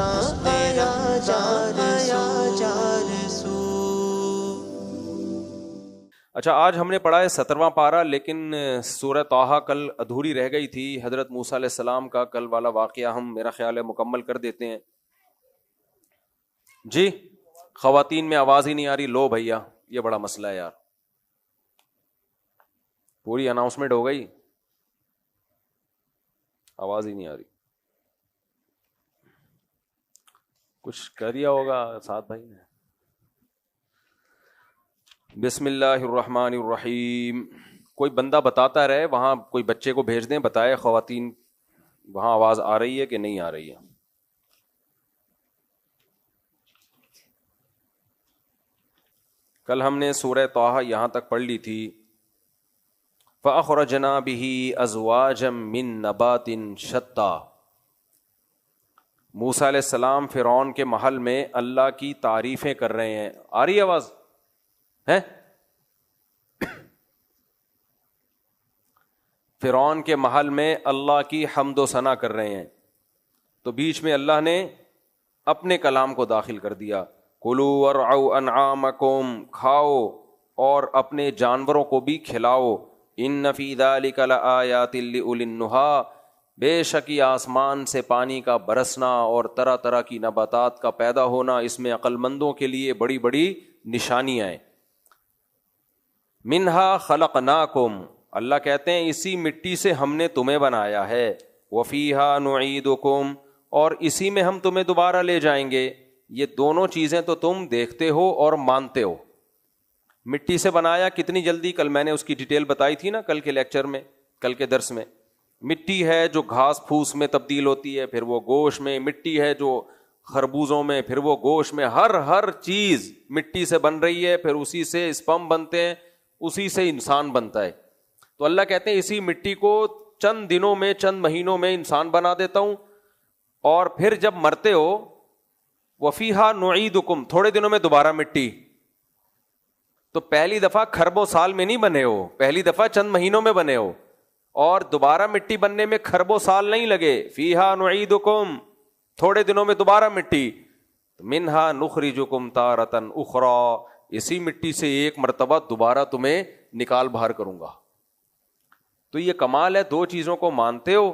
آیا چار سو۔ اچھا، آج ہم نے پڑھا ہے 17واں پارہ، لیکن سورہ طٰہٰ کل ادھوری رہ گئی تھی۔ حضرت موسیٰ علیہ السلام کا کل والا واقعہ ہم میرا خیال ہے مکمل کر دیتے ہیں۔ جی خواتین میں آواز ہی نہیں آ رہی، لو بھیا یہ بڑا مسئلہ ہے یار، پوری اناؤنسمنٹ ہو گئی، آواز ہی نہیں آ رہی، کچھ کریا ہوگا ساتھ بھائی نے۔ بسم اللہ الرحمن الرحیم۔ کوئی بندہ بتاتا رہے، وہاں کوئی بچے کو بھیج دیں بتائے خواتین وہاں آواز آ رہی ہے کہ نہیں آ رہی ہے۔ کل ہم نے سورہ طٰہٰ یہاں تک پڑھ لی تھی۔ فَأَخْرَجْنَا بِهِ أَزْوَاجًا مِّن نَبَاتٍ شَتَّىٰ۔ موسیٰ علیہ السلام فرعون کے محل میں اللہ کی تعریفیں کر رہے ہیں۔ آ رہی آواز ہے؟ فرعون کے محل میں اللہ کی حمد و ثنا کر رہے ہیں، تو بیچ میں اللہ نے اپنے کلام کو داخل کر دیا۔ کلوا وارعوا انعامکم، کھاؤ اور اپنے جانوروں کو بھی کھلاؤ۔ ان فی ذلک لآیات لأولی النہی، بے شک یہ آسمان سے پانی کا برسنا اور طرح طرح کی نباتات کا پیدا ہونا، اس میں عقل مندوں کے لیے بڑی بڑی نشانیاں ہیں۔ منہا خلقناکم، اللہ کہتے ہیں اسی مٹی سے ہم نے تمہیں بنایا ہے۔ وفیہا نعیدکم، اور اسی میں ہم تمہیں دوبارہ لے جائیں گے۔ یہ دونوں چیزیں تو تم دیکھتے ہو اور مانتے ہو۔ مٹی سے بنایا کتنی جلدی، کل میں نے اس کی ڈیٹیل بتائی تھی نا کل کے لیکچر میں، کل کے درس میں۔ مٹی ہے جو گھاس پھوس میں تبدیل ہوتی ہے، پھر وہ گوشت میں، مٹی ہے جو خربوزوں میں، پھر وہ گوشت میں، ہر چیز مٹی سے بن رہی ہے، پھر اسی سے اسپم بنتے ہیں، اسی سے انسان بنتا ہے۔ تو اللہ کہتے ہیں اسی مٹی کو چند دنوں میں، چند مہینوں میں انسان بنا دیتا ہوں، اور پھر جب مرتے ہو وفیہا نعیدکم، تھوڑے دنوں میں دوبارہ مٹی۔ تو پہلی دفعہ کھربوں سال میں نہیں بنے ہو، پہلی دفعہ چند مہینوں میں بنے ہو، اور دوبارہ مٹی بننے میں کھربوں سال نہیں لگے۔ فیہا نعیدکم، تھوڑے دنوں میں دوبارہ مٹی۔ منہا نخرجکم تارۃ اخری، اسی مٹی سے ایک مرتبہ دوبارہ تمہیں نکال باہر کروں گا۔ تو یہ کمال ہے، دو چیزوں کو مانتے ہو،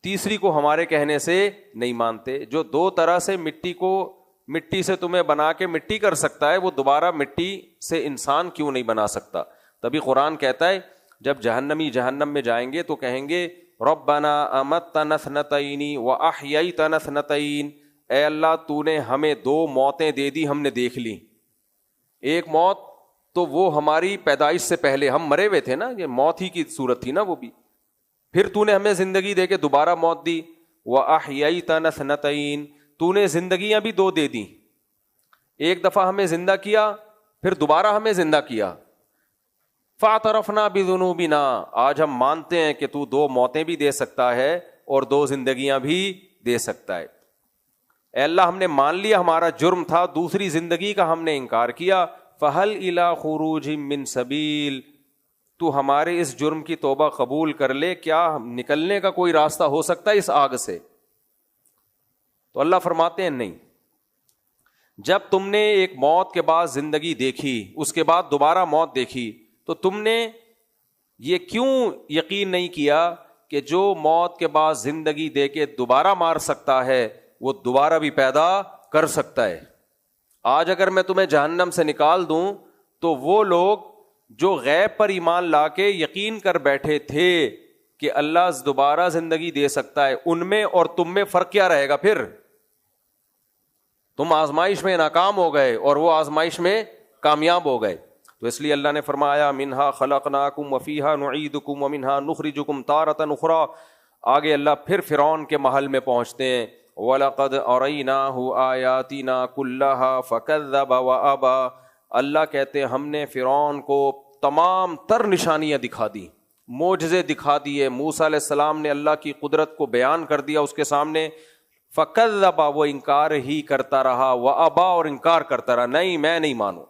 تیسری کو ہمارے کہنے سے نہیں مانتے۔ جو دو طرح سے مٹی سے تمہیں بنا کے مٹی کر سکتا ہے، وہ دوبارہ مٹی سے انسان کیوں نہیں بنا سکتا؟ تبھی قرآن کہتا ہے جب جہنمی جہنم میں جائیں گے تو کہیں گے ربنا امتنا اثنتین واحییتنا اثنتین، اے اللہ تو نے ہمیں دو موتیں دے دی، ہم نے دیکھ لی۔ ایک موت تو وہ ہماری پیدائش سے پہلے ہم مرے ہوئے تھے نا، یہ موت ہی کی صورت تھی نا وہ بھی، پھر تو نے ہمیں زندگی دے کے دوبارہ موت دی۔ وَأَحْيَيْتَنَا اثْنَتَيْنِ، تو نے زندگیاں بھی دو دے دی، ایک دفعہ ہمیں زندہ کیا پھر دوبارہ ہمیں زندہ کیا۔ فَاعْتَرَفْنَا بِذُنُوبِنَا، آج ہم مانتے ہیں کہ تو دو موتیں بھی دے سکتا ہے اور دو زندگیاں بھی دے سکتا ہے۔ اے اللہ ہم نے مان لیا ہمارا جرم تھا، دوسری زندگی کا ہم نے انکار کیا۔ فَهَلْ إِلَىٰ خُرُوجٍ مِّن سَبِيلٍ، تو ہمارے اس جرم کی توبہ قبول کر لے، کیا نکلنے کا کوئی راستہ ہو سکتا ہے اس آگ سے؟ تو اللہ فرماتے ہیں نہیں۔ جب تم نے ایک موت کے بعد زندگی دیکھی، اس کے بعد دوبارہ موت دیکھی، تو تم نے یہ کیوں یقین نہیں کیا کہ جو موت کے بعد زندگی دے کے دوبارہ مار سکتا ہے وہ دوبارہ بھی پیدا کر سکتا ہے؟ آج اگر میں تمہیں جہنم سے نکال دوں تو وہ لوگ جو غیب پر ایمان لا کے یقین کر بیٹھے تھے کہ اللہ دوبارہ زندگی دے سکتا ہے، ان میں اور تم میں فرق کیا رہے گا؟ پھر تم آزمائش میں ناکام ہو گئے اور وہ آزمائش میں کامیاب ہو گئے۔ تو اس لیے اللہ نے فرمایا منہا خلقناکم وفیہا نعیدکم ومنہا نخرجکم تارۃ اخری۔ آگے اللہ پھر فرعون کے محل میں پہنچتے ہیں۔ وَلَقَدْ أَرَيْنَاهُ آيَاتِنَا كُلَّهَا فَكَذَّبَ وَأَبَى، اللہ کہتے ہیں ہم نے فرعون کو تمام تر نشانیاں دکھا دی، معجزے دکھا دیے، موسیٰ علیہ السلام نے اللہ کی قدرت کو بیان کر دیا اس کے سامنے۔ فَكَذَّبَ، وہ انکار ہی کرتا رہا، وَأَبَى، اور انکار کرتا رہا، نہیں میں نہیں مانوں۔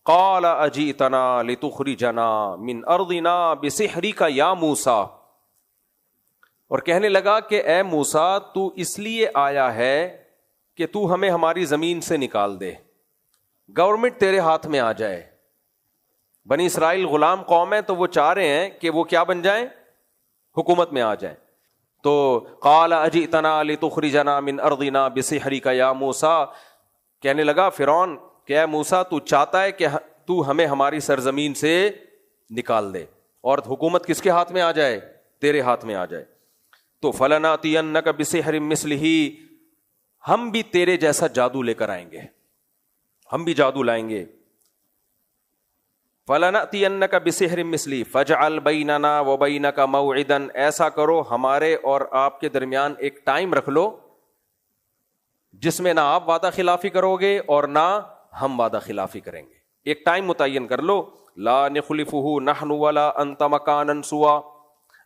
قَالَ أَجِئْتَنَا لِتُخْرِجَنَا مِنْ أَرْضِنَا بِسِحْرِكَ يَا مُوسَىٰ، اور کہنے لگا کہ اے موسیٰ تو اس لیے آیا ہے کہ تو ہمیں ہماری زمین سے نکال دے, گورنمنٹ تیرے ہاتھ میں آ جائے. بنی اسرائیل غلام قوم ہے تو وہ چاہ رہے ہیں کہ وہ کیا بن جائیں, حکومت میں آ جائیں. تو قال اجئتنا لتخرجنا من ارضنا بسحرک یا موسیٰ, کہنے لگا فرعون کہ اے موسیٰ تو چاہتا ہے کہ تو ہمیں ہماری سرزمین سے نکال دے اور حکومت کس کے ہاتھ میں آ جائے, تیرے ہاتھ میں آ جائے. تو فلناتینک بسحر مثلہ, ہم بھی تیرے جیسا جادو لے کر آئیں گے, ہم بھی جادو لائیں گے. فلناتینک بسحر مثلہ فاجعل بیننا وبینک موعدا, ایسا کرو ہمارے اور آپ کے درمیان ایک ٹائم رکھ لو جس میں نہ آپ وعدہ خلافی کرو گے اور نہ ہم وعدہ خلافی کریں گے. ایک ٹائم متعین کر لو, لا نخلفہ نحن ولا انت مکانا سوا.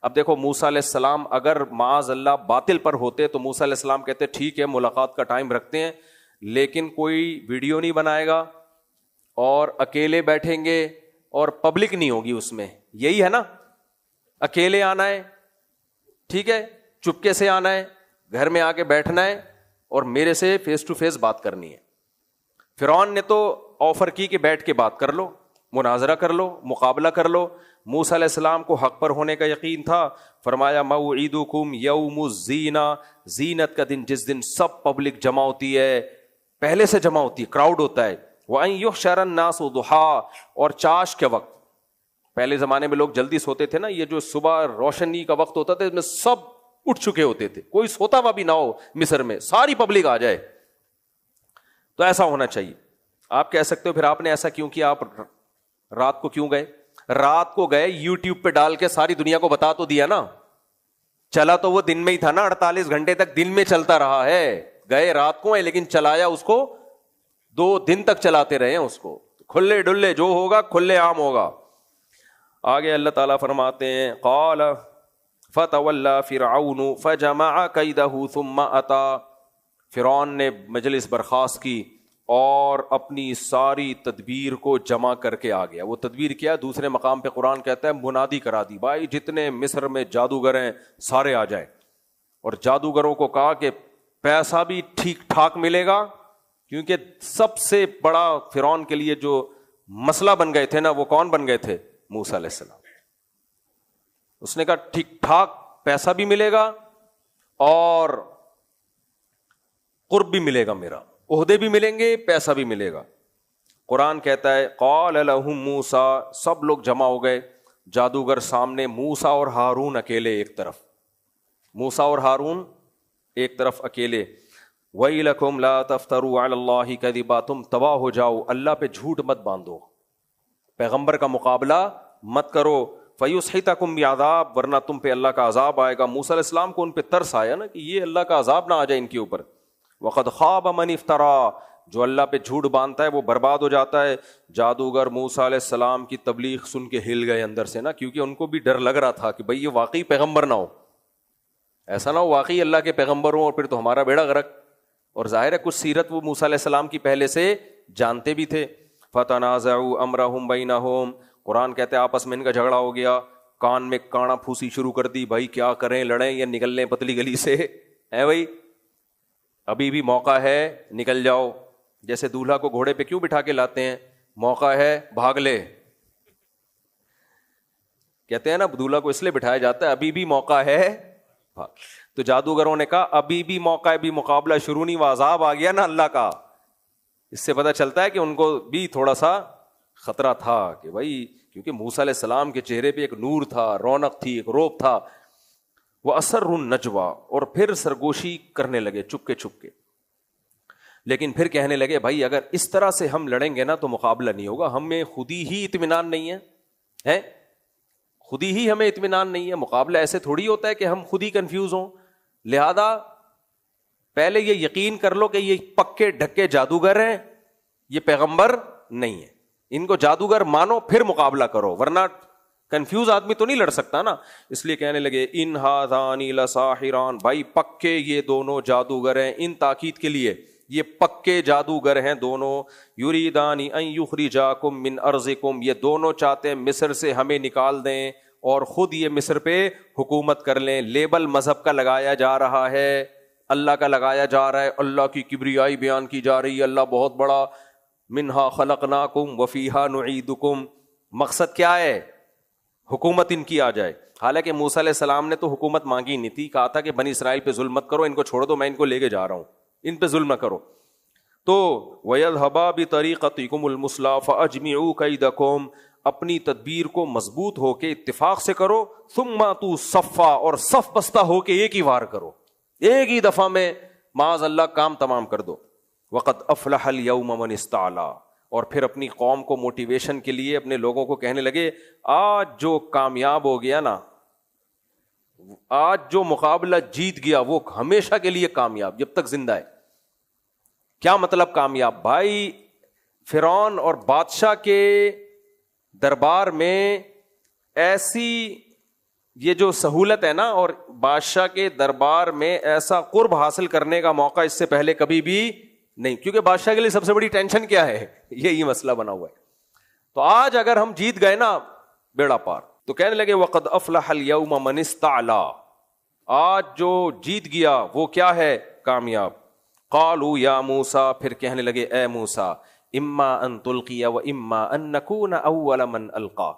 اب دیکھو موسیٰ علیہ السلام اگر معاذ اللہ باطل پر ہوتے تو موسیٰ علیہ السلام کہتے ٹھیک ہے ملاقات کا ٹائم رکھتے ہیں, لیکن کوئی ویڈیو نہیں بنائے گا اور اکیلے بیٹھیں گے اور پبلک نہیں ہوگی اس میں, یہی ہے نا, اکیلے آنا ہے, ٹھیک ہے, چپکے سے آنا ہے, گھر میں آ کے بیٹھنا ہے اور میرے سے فیس ٹو فیس بات کرنی ہے. فرعون نے تو آفر کی کہ بیٹھ کے بات کر لو, مناظرہ کر لو, مقابلہ کر لو. موسیٰ علیہ السلام کو حق پر ہونے کا یقین تھا, فرمایا موعدکم یوم الزینہ, زینت کا دن, جس دن سب پبلک جمع ہوتی ہے, پہلے سے جمع ہوتی ہے, کراؤڈ ہوتا ہے. وَأَن يُحْشَرَ النَّاسُ ضُحَىٰ, اور چاش کے وقت, پہلے زمانے میں لوگ جلدی سوتے تھے نا, یہ جو صبح روشنی کا وقت ہوتا تھا اس میں سب اٹھ چکے ہوتے تھے, کوئی سوتا ہوا بھی نہ ہو مصر میں, ساری پبلک آ جائے. تو ایسا ہونا چاہیے. آپ کہہ سکتے ہو پھر آپ نے ایسا کیوں کیا, آپ رات کو کیوں گئے؟ رات کو گئے, یوٹیوب پہ ڈال کے ساری دنیا کو بتا تو دیا نا, چلا تو وہ دن میں ہی تھا نا, 48 گھنٹے تک دن میں چلتا رہا ہے. گئے رات کو ہیں لیکن چلایا اس کو 2 دن تک چلاتے رہے ہیں اس کو, کھلے ڈلے جو ہوگا کھلے عام ہوگا. آگے اللہ تعالیٰ فرماتے ہیں قال فتولى فرعون فجمع كيده ثم اتى, فرعون نے مجلس برخاست کی اور اپنی ساری تدبیر کو جمع کر کے آ گیا. وہ تدبیر کیا, دوسرے مقام پہ قرآن کہتا ہے منادی کرا دی, بھائی جتنے مصر میں جادوگر ہیں سارے آ جائیں. اور جادوگروں کو کہا کہ پیسہ بھی ٹھیک ٹھاک ملے گا, کیونکہ سب سے بڑا فرعون کے لیے جو مسئلہ بن گئے تھے نا, وہ کون بن گئے تھے؟ موسیٰ علیہ السلام. اس نے کہا ٹھیک ٹھاک پیسہ بھی ملے گا اور قرب بھی ملے گا, میرا عہدے بھی ملیں گے, پیسہ بھی ملے گا. قرآن کہتا ہے قال لهم موسیٰ, سب لوگ جمع ہو گئے, جادوگر سامنے, موسیٰ اور ہارون اکیلے ایک طرف, موسیٰ اور ہارون ایک طرف اکیلے. وَيْلَكُمْ لَا تَفْتَرُوا عَلَى اللَّهِ كَذِبًا, تم تباہ ہو جاؤ, اللہ پہ جھوٹ مت باندھو, پیغمبر کا مقابلہ مت کرو. فَيُسْحِتَكُمْ بِعَذَابٍ, ورنہ تم پہ اللہ کا عذاب آئے گا. موسیٰ علیہ السلام کو ان پہ ترس آیا نا کہ یہ اللہ کا عذاب نہ آ جائے ان کے اوپر. وَقَدْ خَابَ مَنِ افْتَرَىٰ, جو اللہ پہ جھوٹ باندھتا ہے وہ برباد ہو جاتا ہے. جادوگر موسیٰ علیہ السلام کی تبلیغ سن کے ہل گئے اندر سے نا, کیونکہ ان کو بھی ڈر لگ رہا تھا کہ بھئی یہ واقعی پیغمبر نہ ہو, ایسا نہ ہو واقعی اللہ کے پیغمبر ہوں اور پھر تو ہمارا بیڑا غرق. اور ظاہر ہے کچھ سیرت وہ موسیٰ علیہ السلام کی پہلے سے جانتے بھی تھے. فَتَنَازَعُوا أَمْرَهُمْ بَيْنَهُمْ, قرآن کہتے ہیں آپس میں ان کا جھگڑا ہو گیا, کان میں کانا پھوسی شروع کر دی, بھائی کیا کریں, لڑیں یا نکل لیں پتلی گلی سے, ہے بھائی ابھی بھی موقع ہے نکل جاؤ. جیسے دولہا کو گھوڑے پہ کیوں بٹھا کے لاتے ہیں, موقع ہے بھاگ لے, کہتے ہیں نا دولہا کو اس لیے بٹھایا جاتا ہے ابھی بھی موقع ہے بھاگ. تو جادوگروں نے کہا ابھی بھی موقع ہے, بھی مقابلہ شروع نہیں, وہ عذاب آ گیا نا اللہ کا. اس سے پتہ چلتا ہے کہ ان کو بھی تھوڑا سا خطرہ تھا کہ بھائی, کیونکہ موسیٰ علیہ السلام کے چہرے پہ ایک نور تھا, رونق تھی, ایک روب تھا. وہ اثر النجوا, اور پھر سرگوشی کرنے لگے چپکے چپکے. لیکن پھر کہنے لگے بھائی اگر اس طرح سے ہم لڑیں گے نا تو مقابلہ نہیں ہوگا, ہمیں خودی ہی اطمینان نہیں ہے, خودی ہی ہمیں اطمینان نہیں ہے. مقابلہ ایسے تھوڑی ہوتا ہے کہ ہم خود ہی کنفیوز ہوں. لہذا پہلے یہ یقین کر لو کہ یہ پکے ڈھکے جادوگر ہیں, یہ پیغمبر نہیں ہے. ان کو جادوگر مانو پھر مقابلہ کرو, ورنہ کنفیوز آدمی تو نہیں لڑ سکتا نا. اس لیے کہنے لگے ان ھذان لساحران, بھائی پکے یہ دونوں جادوگر ہیں, ان تاکید کے لیے یہ پکے جادوگر ہیں دونوں. یریدان ان یخرجاکم من ارضکم, یہ دونوں چاہتے ہیں مصر سے ہمیں نکال دیں. اور خود یہ مصر پہ حکومت کر لیں. لیبل مذہب کا لگایا جا رہا ہے, اللہ کا لگایا جا رہا ہے, اللہ کی کبریائی بیان کی جا رہی ہے, اللہ بہت بڑا, منہا خلقناکم وفیہا نعیدکم. مقصد کیا ہے؟ حکومت ان کی آ جائے. حالانکہ موسیٰ علیہ السلام نے تو حکومت مانگی نہیں تھی, کہا تھا کہ بنی اسرائیل پہ ظلم مت کرو, ان کو چھوڑ دو, میں ان کو لے کے جا رہا ہوں, ان پہ ظلم نہ کرو. تو وَيَذْهَبَا بِطَرِيقَتِكُمُ الْمُثْلَىٰ فَأَجْمِعُوا كَيْدَكُمْ, اپنی تدبیر کو مضبوط ہو کے اتفاق سے کرو. ثُمَّ أَتُوا صَفًّا, اور صف بستہ ہو کے ایک ہی وار کرو, ایک ہی دفعہ میں معاذ اللہ کام تمام کر دو. وَقَدْ أَفْلَحَ الْيَوْمَ مَنِ اسْتَعْلَىٰ, اور پھر اپنی قوم کو موٹیویشن کے لیے اپنے لوگوں کو کہنے لگے, آج جو کامیاب ہو گیا نا, آج جو مقابلہ جیت گیا وہ ہمیشہ کے لیے کامیاب جب تک زندہ ہے. کیا مطلب کامیاب؟ بھائی فرعون اور بادشاہ کے دربار میں ایسی یہ جو سہولت ہے نا, اور بادشاہ کے دربار میں ایسا قرب حاصل کرنے کا موقع اس سے پہلے کبھی بھی نہیں, کیونکہ بادشاہ کے لیے سب سے بڑی ٹینشن کیا ہے؟ یہی مسئلہ بنا ہوا ہے. تو آج اگر ہم جیت گئے نا, بیڑا پار. تو کہنے لگے وَقَدْ أَفْلَحَ الْيَوْمَ مَنِ اسْتَعْلَىٰ, آج جو جیت گیا وہ کیا ہے؟ کامیاب. قالوا یا موسیٰ, پھر کہنے لگے اے موسیٰ, اما ان تلقی و اما ان نکون اول من القا,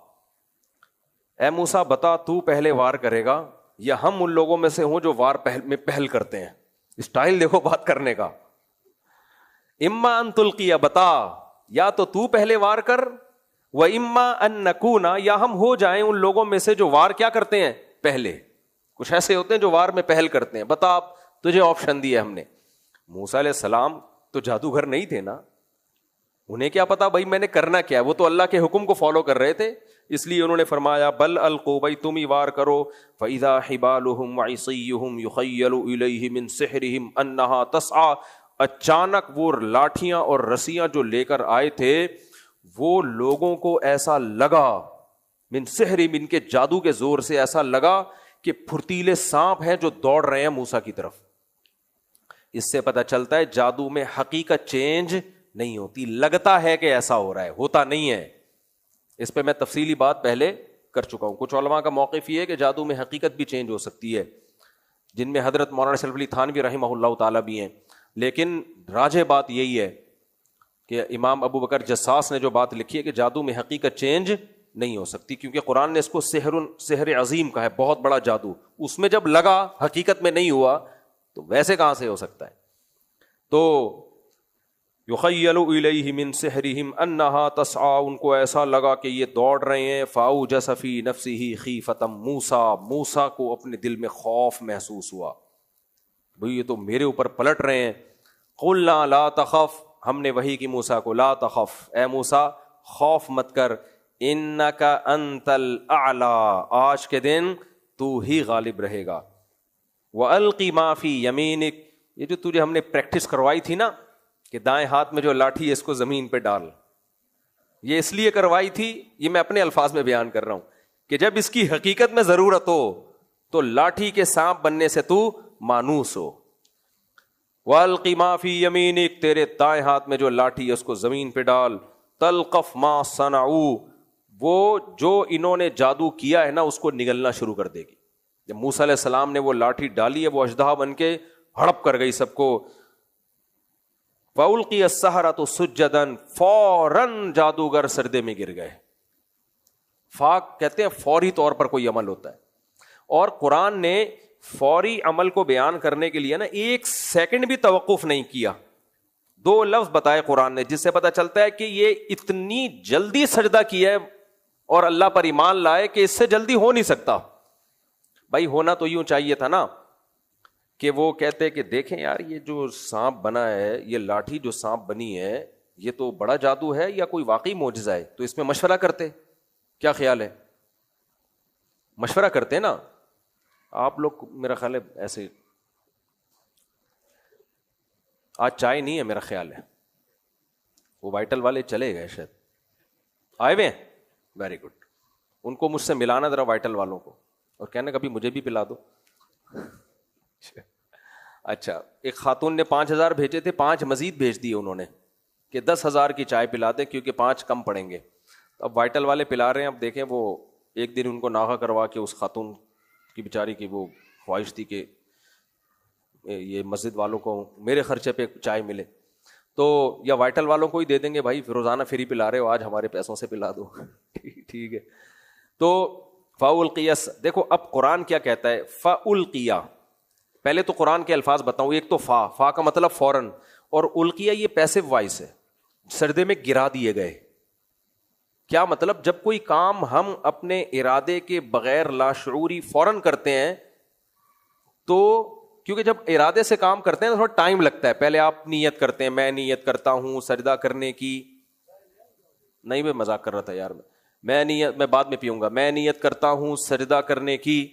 اے موسیٰ بتا تو پہلے وار کرے گا یا ہم ان لوگوں میں سے ہوں جو وار میں پہل کرتے ہیں. اسٹائل دیکھو بات کرنے کا. اما ان تلقی, بتا یا تو پہلے وار کر, و اما ان نکون, یا ہم ہو جائیں ان لوگوں میں سے جو وار کیا کرتے ہیں؟ پہلے. کچھ ایسے ہوتے ہیں جو وار میں پہل کرتے ہیں, بتا, تجھے آپشن دیا ہم نے. موسیٰ علیہ السلام تو جادوگر نہیں تھے نا, انہیں کیا پتا بھائی میں نے کرنا کیا ہے, وہ تو اللہ کے حکم کو فالو کر رہے تھے. اس لیے انہوں نے فرمایا بل القوا, بھائی تم ہی وار کرو. فاذا حبالهم وعصیهم یخیل الیہ من سحرهم انہا تسعی, اچانک وہ لاٹھیاں اور رسیاں جو لے کر آئے تھے وہ لوگوں کو ایسا لگا, من سحرهم, ان کے جادو کے زور سے ایسا لگا کہ پھرتیلے سانپ ہیں جو دوڑ رہے ہیں موسیٰ کی طرف. اس سے پتہ چلتا ہے جادو میں حقیقت چینج نہیں ہوتی, لگتا ہے کہ ایسا ہو رہا ہے, ہوتا نہیں ہے. اس پہ میں تفصیلی بات پہلے کر چکا ہوں. کچھ علماء کا موقف یہ ہے کہ جادو میں حقیقت بھی چینج ہو سکتی ہے, جن میں حضرت مولانا شریف علی تھانوی رحمہ اللہ تعالیٰ بھی ہیں. لیکن راجح بات یہی ہے کہ امام ابو بکر جساس نے جو بات لکھی ہے کہ جادو میں حقیقت چینج نہیں ہو سکتی, کیونکہ قرآن نے اس کو سحر عظیم کہا ہے, بہت بڑا جادو. اس میں جب لگا حقیقت میں نہیں ہوا تو ویسے کہاں سے ہو سکتا ہے؟ تو یخیل الیہ من سحرہم انہا تسعی, ان کو ایسا لگا کہ یہ دوڑ رہے ہیں. فاوجس فی نفسہ خیفۃ موسیٰ, موسیٰ کو اپنے دل میں خوف محسوس ہوا, بھئی یہ تو میرے اوپر پلٹ رہے ہیں. قلنا لا تخف, ہم نے وحی کی موسیٰ کو, لا تخف, اے موسیٰ خوف مت کر, انک انت الاعلی, آج کے دن تو ہی غالب رہے گا. وَأَلْقِ مَا فِي يَمِينِكَ, یہ جو تجھے ہم نے پریکٹس کروائی تھی نا کہ دائیں ہاتھ میں جو لاٹھی ہے اس کو زمین پہ ڈال, یہ اس لیے کروائی تھی, یہ میں اپنے الفاظ میں بیان کر رہا ہوں کہ جب اس کی حقیقت میں ضرورت ہو تو لاٹھی کے سانپ بننے سے تو مانوس ہو. وَأَلْقِ مَا فِي يَمِينِكَ, تیرے دائیں ہاتھ میں جو لاٹھی ہے اس کو زمین پہ ڈال. تَلْقَفْ مَا صَنَعُوا, وہ جو انہوں نے جادو کیا ہے نا اس کو نگلنا شروع کر دے گی. جب موسیٰ علیہ السلام نے وہ لاٹھی ڈالی ہے, وہ اژدہا بن کے ہڑپ کر گئی سب کو. فَأُلْقِيَ السَّحَرَةُ سُجَّدًا, فوراً جادوگر سردے میں گر گئے. فاق کہتے ہیں فوری طور پر کوئی عمل ہوتا ہے, اور قرآن نے فوری عمل کو بیان کرنے کے لیے نا ایک سیکنڈ بھی توقف نہیں کیا. 2 لفظ بتائے قرآن نے جس سے پتہ چلتا ہے کہ یہ اتنی جلدی سجدہ کیا ہے اور اللہ پر ایمان لائے کہ اس سے جلدی ہو نہیں سکتا. بھائی ہونا تو یوں چاہیے تھا نا کہ وہ کہتے کہ دیکھیں یار یہ جو سانپ بنا ہے, یہ لاٹھی جو سانپ بنی ہے, یہ تو بڑا جادو ہے یا کوئی واقعی معجزہ ہے, تو اس میں مشورہ کرتے. کیا خیال ہے؟ مشورہ کرتے نا آپ لوگ. میرا خیال ہے ایسے آج چائے نہیں ہے میرا خیال ہے, وہ وائٹل والے چلے گئے شاید, آئے ہوئے ہیں, ویری گڈ. ان کو مجھ سے ملانا ذرا وائٹل والوں کو, اور کہنا کبھی مجھے بھی پلا دو. اچھا, ایک خاتون نے 5,000 بھیجے تھے, 5 مزید بھیج دیے انہوں نے کہ 10,000 کی چائے پلا دیں کیونکہ 5 کم پڑیں گے. اب وائٹل والے پلا رہے ہیں, اب دیکھیں وہ ایک دن ان کو ناغہ کروا کے اس خاتون کی بیچاری کی وہ خواہش تھی کہ یہ مسجد والوں کو میرے خرچے پہ چائے ملے، تو یا وائٹل والوں کو ہی دے دیں گے، بھائی روزانہ فری پلا رہے ہو، آج ہمارے پیسوں سے پلا دو ٹھیک ہے. تو فَأُلْقِيَ، دیکھو اب قرآن کیا کہتا ہے، فَأُلْقِيَ. پہلے تو قرآن کے الفاظ بتاؤں، ایک تو فا کا مطلب فوراً، اور القیہ یہ پیسو وائس ہے، سردے میں گرا دیے گئے. کیا مطلب، جب کوئی کام ہم اپنے ارادے کے بغیر لاشعوری فوراً کرتے ہیں، تو کیونکہ جب ارادے سے کام کرتے ہیں تو تھوڑا ٹائم لگتا ہے. پہلے آپ نیت کرتے ہیں، میں نیت کرتا ہوں سجدہ کرنے کی، نہیں میں مذاق کر رہا تھا یار، میں بعد میں پیوں گا، میں نیت کرتا ہوں سجدہ کرنے کی،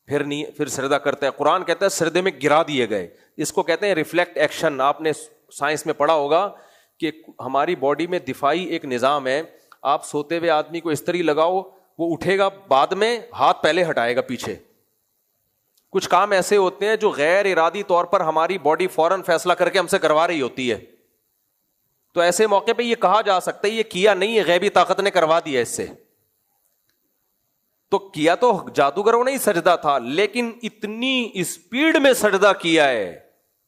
پھر سجدہ کرتا ہے. قرآن کہتا ہے سجدے میں گرا دیے گئے. اس کو کہتے ہیں ریفلیکٹ ایکشن. آپ نے سائنس میں پڑھا ہوگا کہ ہماری باڈی میں دفاعی ایک نظام ہے. آپ سوتے ہوئے آدمی کو استری لگاؤ، وہ اٹھے گا بعد میں، ہاتھ پہلے ہٹائے گا پیچھے. کچھ کام ایسے ہوتے ہیں جو غیر ارادی طور پر ہماری باڈی فوراً فیصلہ کر کے ہم سے کروا رہی ہوتی ہے، تو ایسے موقع پہ یہ کہا جا سکتا ہے یہ کیا نہیں ہے، غیبی طاقت نے کروا دیا اس سے. تو کیا تو جادوگروں نے ہی سجدہ تھا، لیکن اتنی اسپیڈ میں سجدہ کیا ہے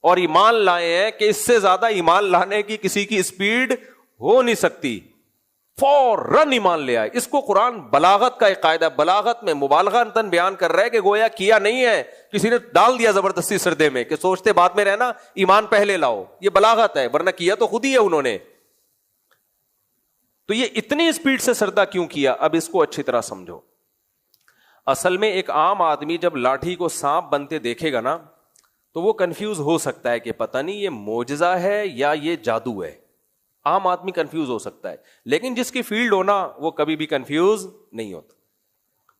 اور ایمان لائے ہیں کہ اس سے زیادہ ایمان لانے کی کسی کی اسپیڈ ہو نہیں سکتی. فوراً ایمان لے آئے. اس کو قرآن بلاغت کا ایک قاعدہ، بلاغت میں مبالغہ بیان کر رہا ہے کہ گویا کیا نہیں ہے، کسی نے ڈال دیا زبردستی سردے میں کہ سوچتے بعد میں رہنا، ایمان پہلے لاؤ. یہ بلاغت ہے، ورنہ کیا تو خود ہی ہے انہوں نے. تو یہ اتنی اسپیڈ سے سردہ کیوں کیا، اب اس کو اچھی طرح سمجھو. اصل میں ایک عام آدمی جب لاٹھی کو سانپ بنتے دیکھے گا نا، تو وہ کنفیوز ہو سکتا ہے کہ پتہ نہیں یہ معجزہ ہے یا یہ جادو ہے. عام آدمی کنفیوز ہو سکتا ہے، لیکن جس کی فیلڈ ہونا وہ کبھی بھی کنفیوز نہیں ہوتا.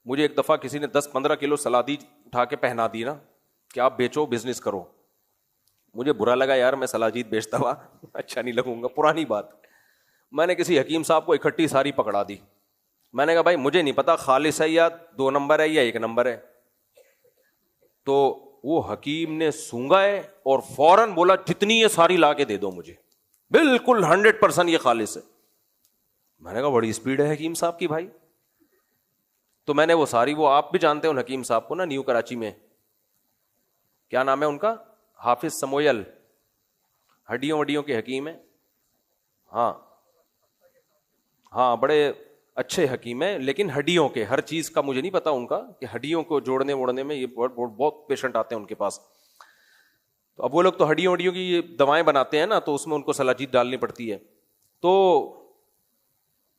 مجھے ایک دفعہ کسی نے 10-15 کلو سلادی اٹھا کے پہنا دی نا کہ آپ بیچو، بزنس کرو. مجھے برا لگا یار، میں سلاجید بیچتا ہوا اچھا نہیں لگوں گا، پرانی بات. میں نے کسی حکیم صاحب کو اکٹھی ساری پکڑا دی. میں نے کہا بھائی مجھے نہیں پتا خالص ہے یا 2 نمبر ہے یا 1 نمبر ہے. تو وہ حکیم نے سونگا ہے اور فوراً بولا جتنی یہ ساری لا کے دے دو مجھے، بالکل 100% یہ خالص ہے. میں نے کہا بڑی اسپیڈ ہے حکیم صاحب کی بھائی. تو میں نے وہ ساری، وہ آپ بھی جانتے ہیں ان حکیم صاحب کو نا، نیو کراچی میں، کیا نام ہے ان کا، حافظ سمویل، ہڈیوں وڈیوں کے حکیم ہیں. ہاں بڑے اچھے حکیم ہیں، لیکن ہڈیوں کے، ہر چیز کا مجھے نہیں پتا ان کا، کہ ہڈیوں کو جوڑنے ووڑنے میں یہ بہت پیشنٹ آتے ہیں ان کے پاس. تو اب وہ لوگ تو ہڈیوں کی یہ دوائیں بناتے ہیں نا، تو اس میں ان کو سلاجید ڈالنی پڑتی ہے. تو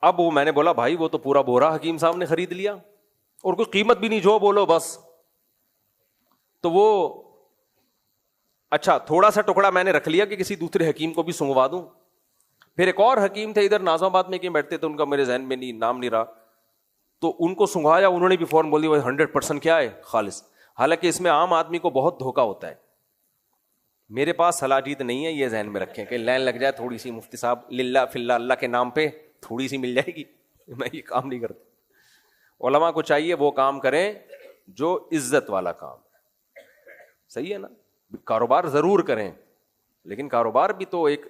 اب وہ میں نے بولا بھائی وہ تو پورا بورا حکیم صاحب نے خرید لیا، اور کوئی قیمت بھی نہیں، جو بولو بس. تو وہ اچھا تھوڑا سا ٹکڑا میں نے رکھ لیا کہ کسی دوسرے حکیم کو بھی سنگوا دوں. پھر ایک اور حکیم تھے ادھر ناظم آباد میں، کہ بیٹھتے تھے، ان کا میرے ذہن میں نام نہیں رہا، تو ان کو سنگوایا، انہوں نے بھی فوراً بول دیا 100% کیا ہے، خالص. حالانکہ اس میں عام آدمی کو بہت دھوکا ہوتا ہے. میرے پاس سلاجید نہیں ہے، یہ ذہن میں رکھیں کہ لائن لگ جائے تھوڑی سی، مفتی صاحب للہ فی اللہ، اللہ کے نام پہ تھوڑی سی مل جائے گی. میں یہ کام نہیں کرتا. علماء کو چاہیے وہ کام کریں جو عزت والا کام ہے. صحیح ہے نا. کاروبار ضرور کریں، لیکن کاروبار بھی تو ایک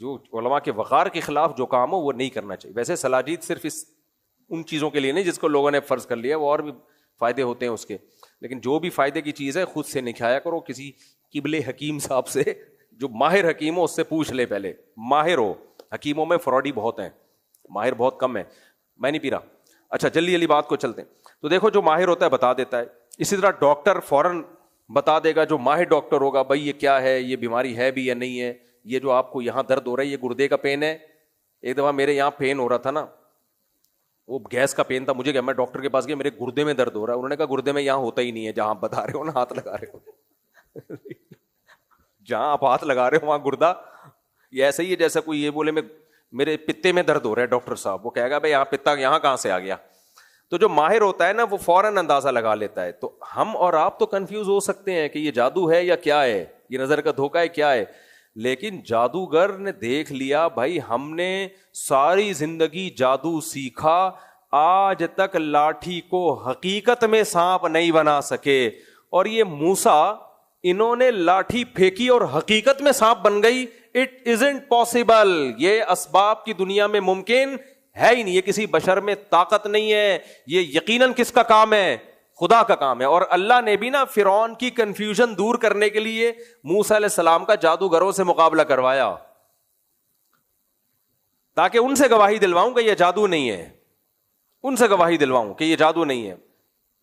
جو علماء کے وقار کے خلاف جو کام ہو وہ نہیں کرنا چاہیے. ویسے سلاجید صرف ان چیزوں کے لیے نہیں جس کو لوگوں نے فرض کر لیا، وہ اور بھی فائدے ہوتے ہیں اس کے، لیکن جو بھی فائدے کی چیز ہے خود سے نکھایا کرو. کسی قبلے حکیم صاحب سے جو ماہر حکیم ہو اس سے پوچھ لے پہلے. ماہر ہو، حکیموں میں فراڈی بہت ہیں، ماہر بہت کم ہے. میں نہیں پی رہا. اچھا جلدی جلدی بات کو چلتے ہیں. تو دیکھو جو ماہر ہوتا ہے بتا دیتا ہے. اسی طرح ڈاکٹر فوراً بتا دے گا، جو ماہر ڈاکٹر ہوگا بھائی یہ کیا ہے، یہ بیماری ہے بھی یا نہیں ہے، یہ جو آپ کو یہاں درد ہو رہا ہے یہ گردے کا پین ہے. ایک دفعہ میرے یہاں پین ہو رہا تھا نا، وہ گیس کا پین تھا، مجھے کیا، میں ڈاکٹر کے پاس گیا، میرے گردے میں درد ہو رہا ہے. انہوں نے کہا گردے میں یہاں ہوتا ہی نہیں ہے جہاں آپ بتا رہے ہو نا، ہاتھ لگا رہے ہو جہاں آپ ہاتھ لگا رہے ہو وہاں گردہ. یہ ایسا ہی ہے جیسا کوئی یہ بولے میرے پتے میں درد ہو رہا ہے ڈاکٹر صاحب، وہ کہے گا بھائی یہاں پتا یہاں کہاں سے آ گیا. تو جو ماہر ہوتا ہے نا وہ فوراً اندازہ لگا لیتا ہے. تو ہم اور آپ تو کنفیوز ہو سکتے ہیں کہ یہ جادو ہے یا کیا ہے، یہ نظر کا دھوکہ ہے کیا ہے، لیکن جادوگر نے دیکھ لیا بھائی ہم نے ساری زندگی جادو سیکھا، آج تک لاٹھی کو حقیقت میں سانپ نہیں بنا سکے، اور یہ موسیٰ انہوں نے لاٹھی پھینکی اور حقیقت میں سانپ بن گئی. اٹ ازنٹ پاسبل، یہ اسباب کی دنیا میں ممکن ہے ہی نہیں, یہ کسی بشر میں طاقت نہیں ہے, یہ یقیناً کس کا کام ہے؟ خدا کا کام ہے. اور اللہ نے بھی نا فرعون کی کنفیوژن دور کرنے کے لیے موسیٰ علیہ السلام کا جادوگروں سے مقابلہ کروایا, تاکہ ان سے گواہی دلواؤں کہ یہ جادو نہیں ہے, ان سے گواہی دلواؤں کہ یہ جادو نہیں ہے.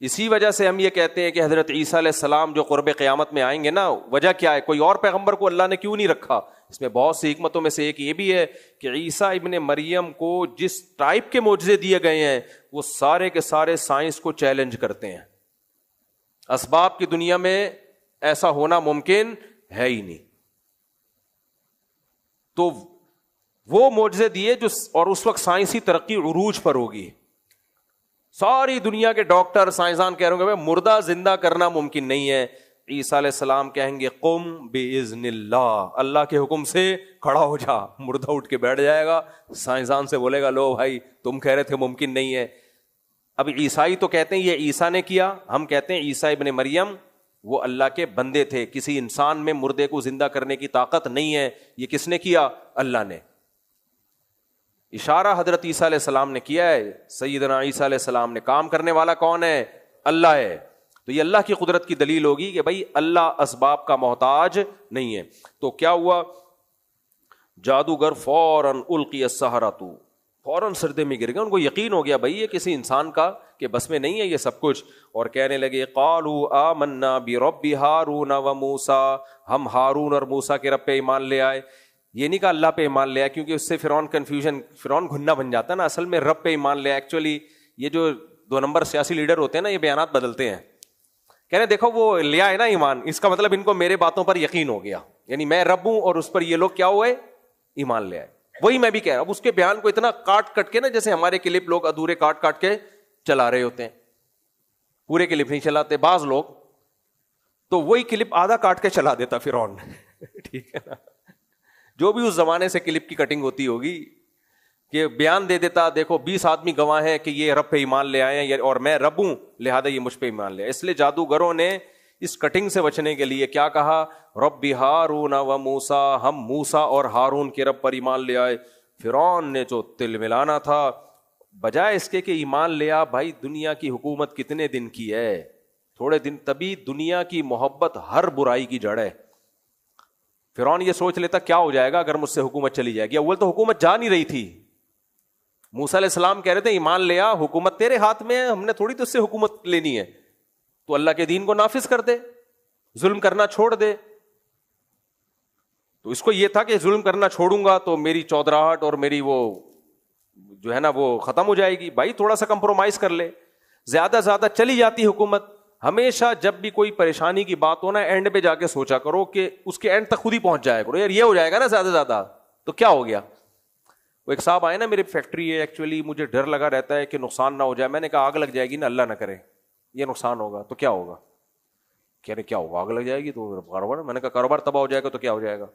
اسی وجہ سے ہم یہ کہتے ہیں کہ حضرت عیسیٰ علیہ السلام جو قرب قیامت میں آئیں گے نا, وجہ کیا ہے؟ کوئی اور پیغمبر کو اللہ نے کیوں نہیں رکھا؟ اس میں بہت سی حکمتوں میں سے ایک یہ بھی ہے کہ عیسیٰ ابن مریم کو جس ٹائپ کے معجزے دیے گئے ہیں وہ سارے کے سارے سائنس کو چیلنج کرتے ہیں. اسباب کی دنیا میں ایسا ہونا ممکن ہے ہی نہیں. تو وہ معجزے دیے جو, اور اس وقت سائنسی ترقی عروج پر ہوگی. ساری دنیا کے ڈاکٹر سائنسدان کہہ رہے ہیں مردہ زندہ کرنا ممکن نہیں ہے. عیسیٰ علیہ السلام کہیں گے قم باذن اللہ, اللہ کے حکم سے کھڑا ہو جا, مردہ اٹھ کے بیٹھ جائے گا. سائنسدان سے بولے گا لو بھائی تم کہہ رہے تھے ممکن نہیں ہے. اب عیسائی تو کہتے ہیں یہ عیسیٰ نے کیا, ہم کہتے ہیں عیسیٰ ابن مریم وہ اللہ کے بندے تھے, کسی انسان میں مردے کو زندہ کرنے کی طاقت نہیں ہے. یہ کس نے کیا؟ اللہ نے. اشارہ حضرت عیسیٰ علیہ السلام نے کیا ہے, سیدنا عیسیٰ علیہ السلام نے. کام کرنے والا کون ہے؟ اللہ ہے. تو یہ اللہ کی قدرت کی دلیل ہوگی کہ بھائی اللہ اسباب کا محتاج نہیں ہے. تو کیا ہوا؟ جادوگر فوراً القی السحرۃ, فوراً سردے میں گر گئے. ان کو یقین ہو گیا بھائی یہ کسی انسان کا کہ بس میں نہیں ہے یہ سب کچھ. اور کہنے لگے قالوا آمنا برب ہارون و موسیٰ, ہم ہارون اور موسیٰ کے رب پہ ایمان لے آئے. یہ نہیں کہا اللہ پہ ایمان لے آئے, کیونکہ اس سے فرعون گھننا بن جاتا ہے نا. اصل میں رب پہ ایمان لے آئے. ایکچولی یہ جو 2 نمبر سیاسی لیڈر ہوتے ہیں نا, یہ بیانات بدلتے ہیں. کہہ رہے دیکھو وہ لیا ہے نا ایمان, اس کا مطلب ان کو میرے باتوں پر یقین ہو گیا, یعنی میں رب ہوں اور اس پر یہ لوگ کیا ہوئے؟ ایمان لے آئے. وہی میں بھی کہہ رہا ہوں. اب اس کے بیان کو اتنا کاٹ کٹ کے نا, جیسے ہمارے کلپ لوگ ادھورے کاٹ کاٹ کے چلا رہے ہوتے ہیں, پورے کلپ نہیں چلاتے بعض لوگ, تو وہی کلپ آدھا کاٹ کے چلا دیتا فرعون. ٹھیک ہے نا, جو بھی اس زمانے سے کلپ کی کٹنگ ہوتی ہوگی, کہ بیان دے دیتا دیکھو 20 آدمی گواہ ہیں کہ یہ رب پہ ایمان لے آئے ہیں اور میں رب ہوں لہذا یہ مجھ پہ ایمان لے آئے. اس لیے جادوگروں نے اس کٹنگ سے بچنے کے لیے کیا کہا؟ رب ہارون و موسیٰ, ہم موسیٰ اور ہارون کے رب پر ایمان لے آئے. فرعون نے جو تل ملانا تھا, بجائے اس کے کہ ایمان لیا بھائی دنیا کی حکومت کتنے دن کی ہے؟ تھوڑے دن. تبھی دنیا کی محبت ہر برائی کی جڑ ہے. فرعون یہ سوچ لیتا کیا ہو جائے گا اگر مجھ سے حکومت چلی جائے گی. اول تو حکومت جا نہیں رہی تھی. موسیٰ علیہ السلام کہہ رہے تھے ایمان لیا, حکومت تیرے ہاتھ میں ہے, ہم نے تھوڑی تو اس سے حکومت لینی ہے, تو اللہ کے دین کو نافذ کر دے, ظلم کرنا چھوڑ دے. تو اس کو یہ تھا کہ ظلم کرنا چھوڑوں گا تو میری چودراہٹ اور میری وہ جو ہے نا وہ ختم ہو جائے گی. بھائی تھوڑا سا کمپرومائز کر لے. زیادہ زیادہ چلی جاتی حکومت. ہمیشہ جب بھی کوئی پریشانی کی بات ہو نا, اینڈ پہ جا کے سوچا کرو کہ اس کے اینڈ تک خود ہی پہنچ جایا کرو. یار یہ ہو جائے گا نا زیادہ زیادہ تو کیا ہو گیا. وہ ایک صاحب آئے نا میری فیکٹری ہے, ایکچولی مجھے ڈر لگا رہتا ہے کہ نقصان نہ ہو جائے. میں نے کہا آگ لگ جائے گی نا, اللہ نہ کرے یہ نقصان ہوگا تو کیا ہوگا؟ کہہ رہے کیا ہوگا؟ آگ لگ جائے گی تو کاروبار. میں نے کہا کاروبار تباہ ہو جائے گا تو کیا ہو جائے گا؟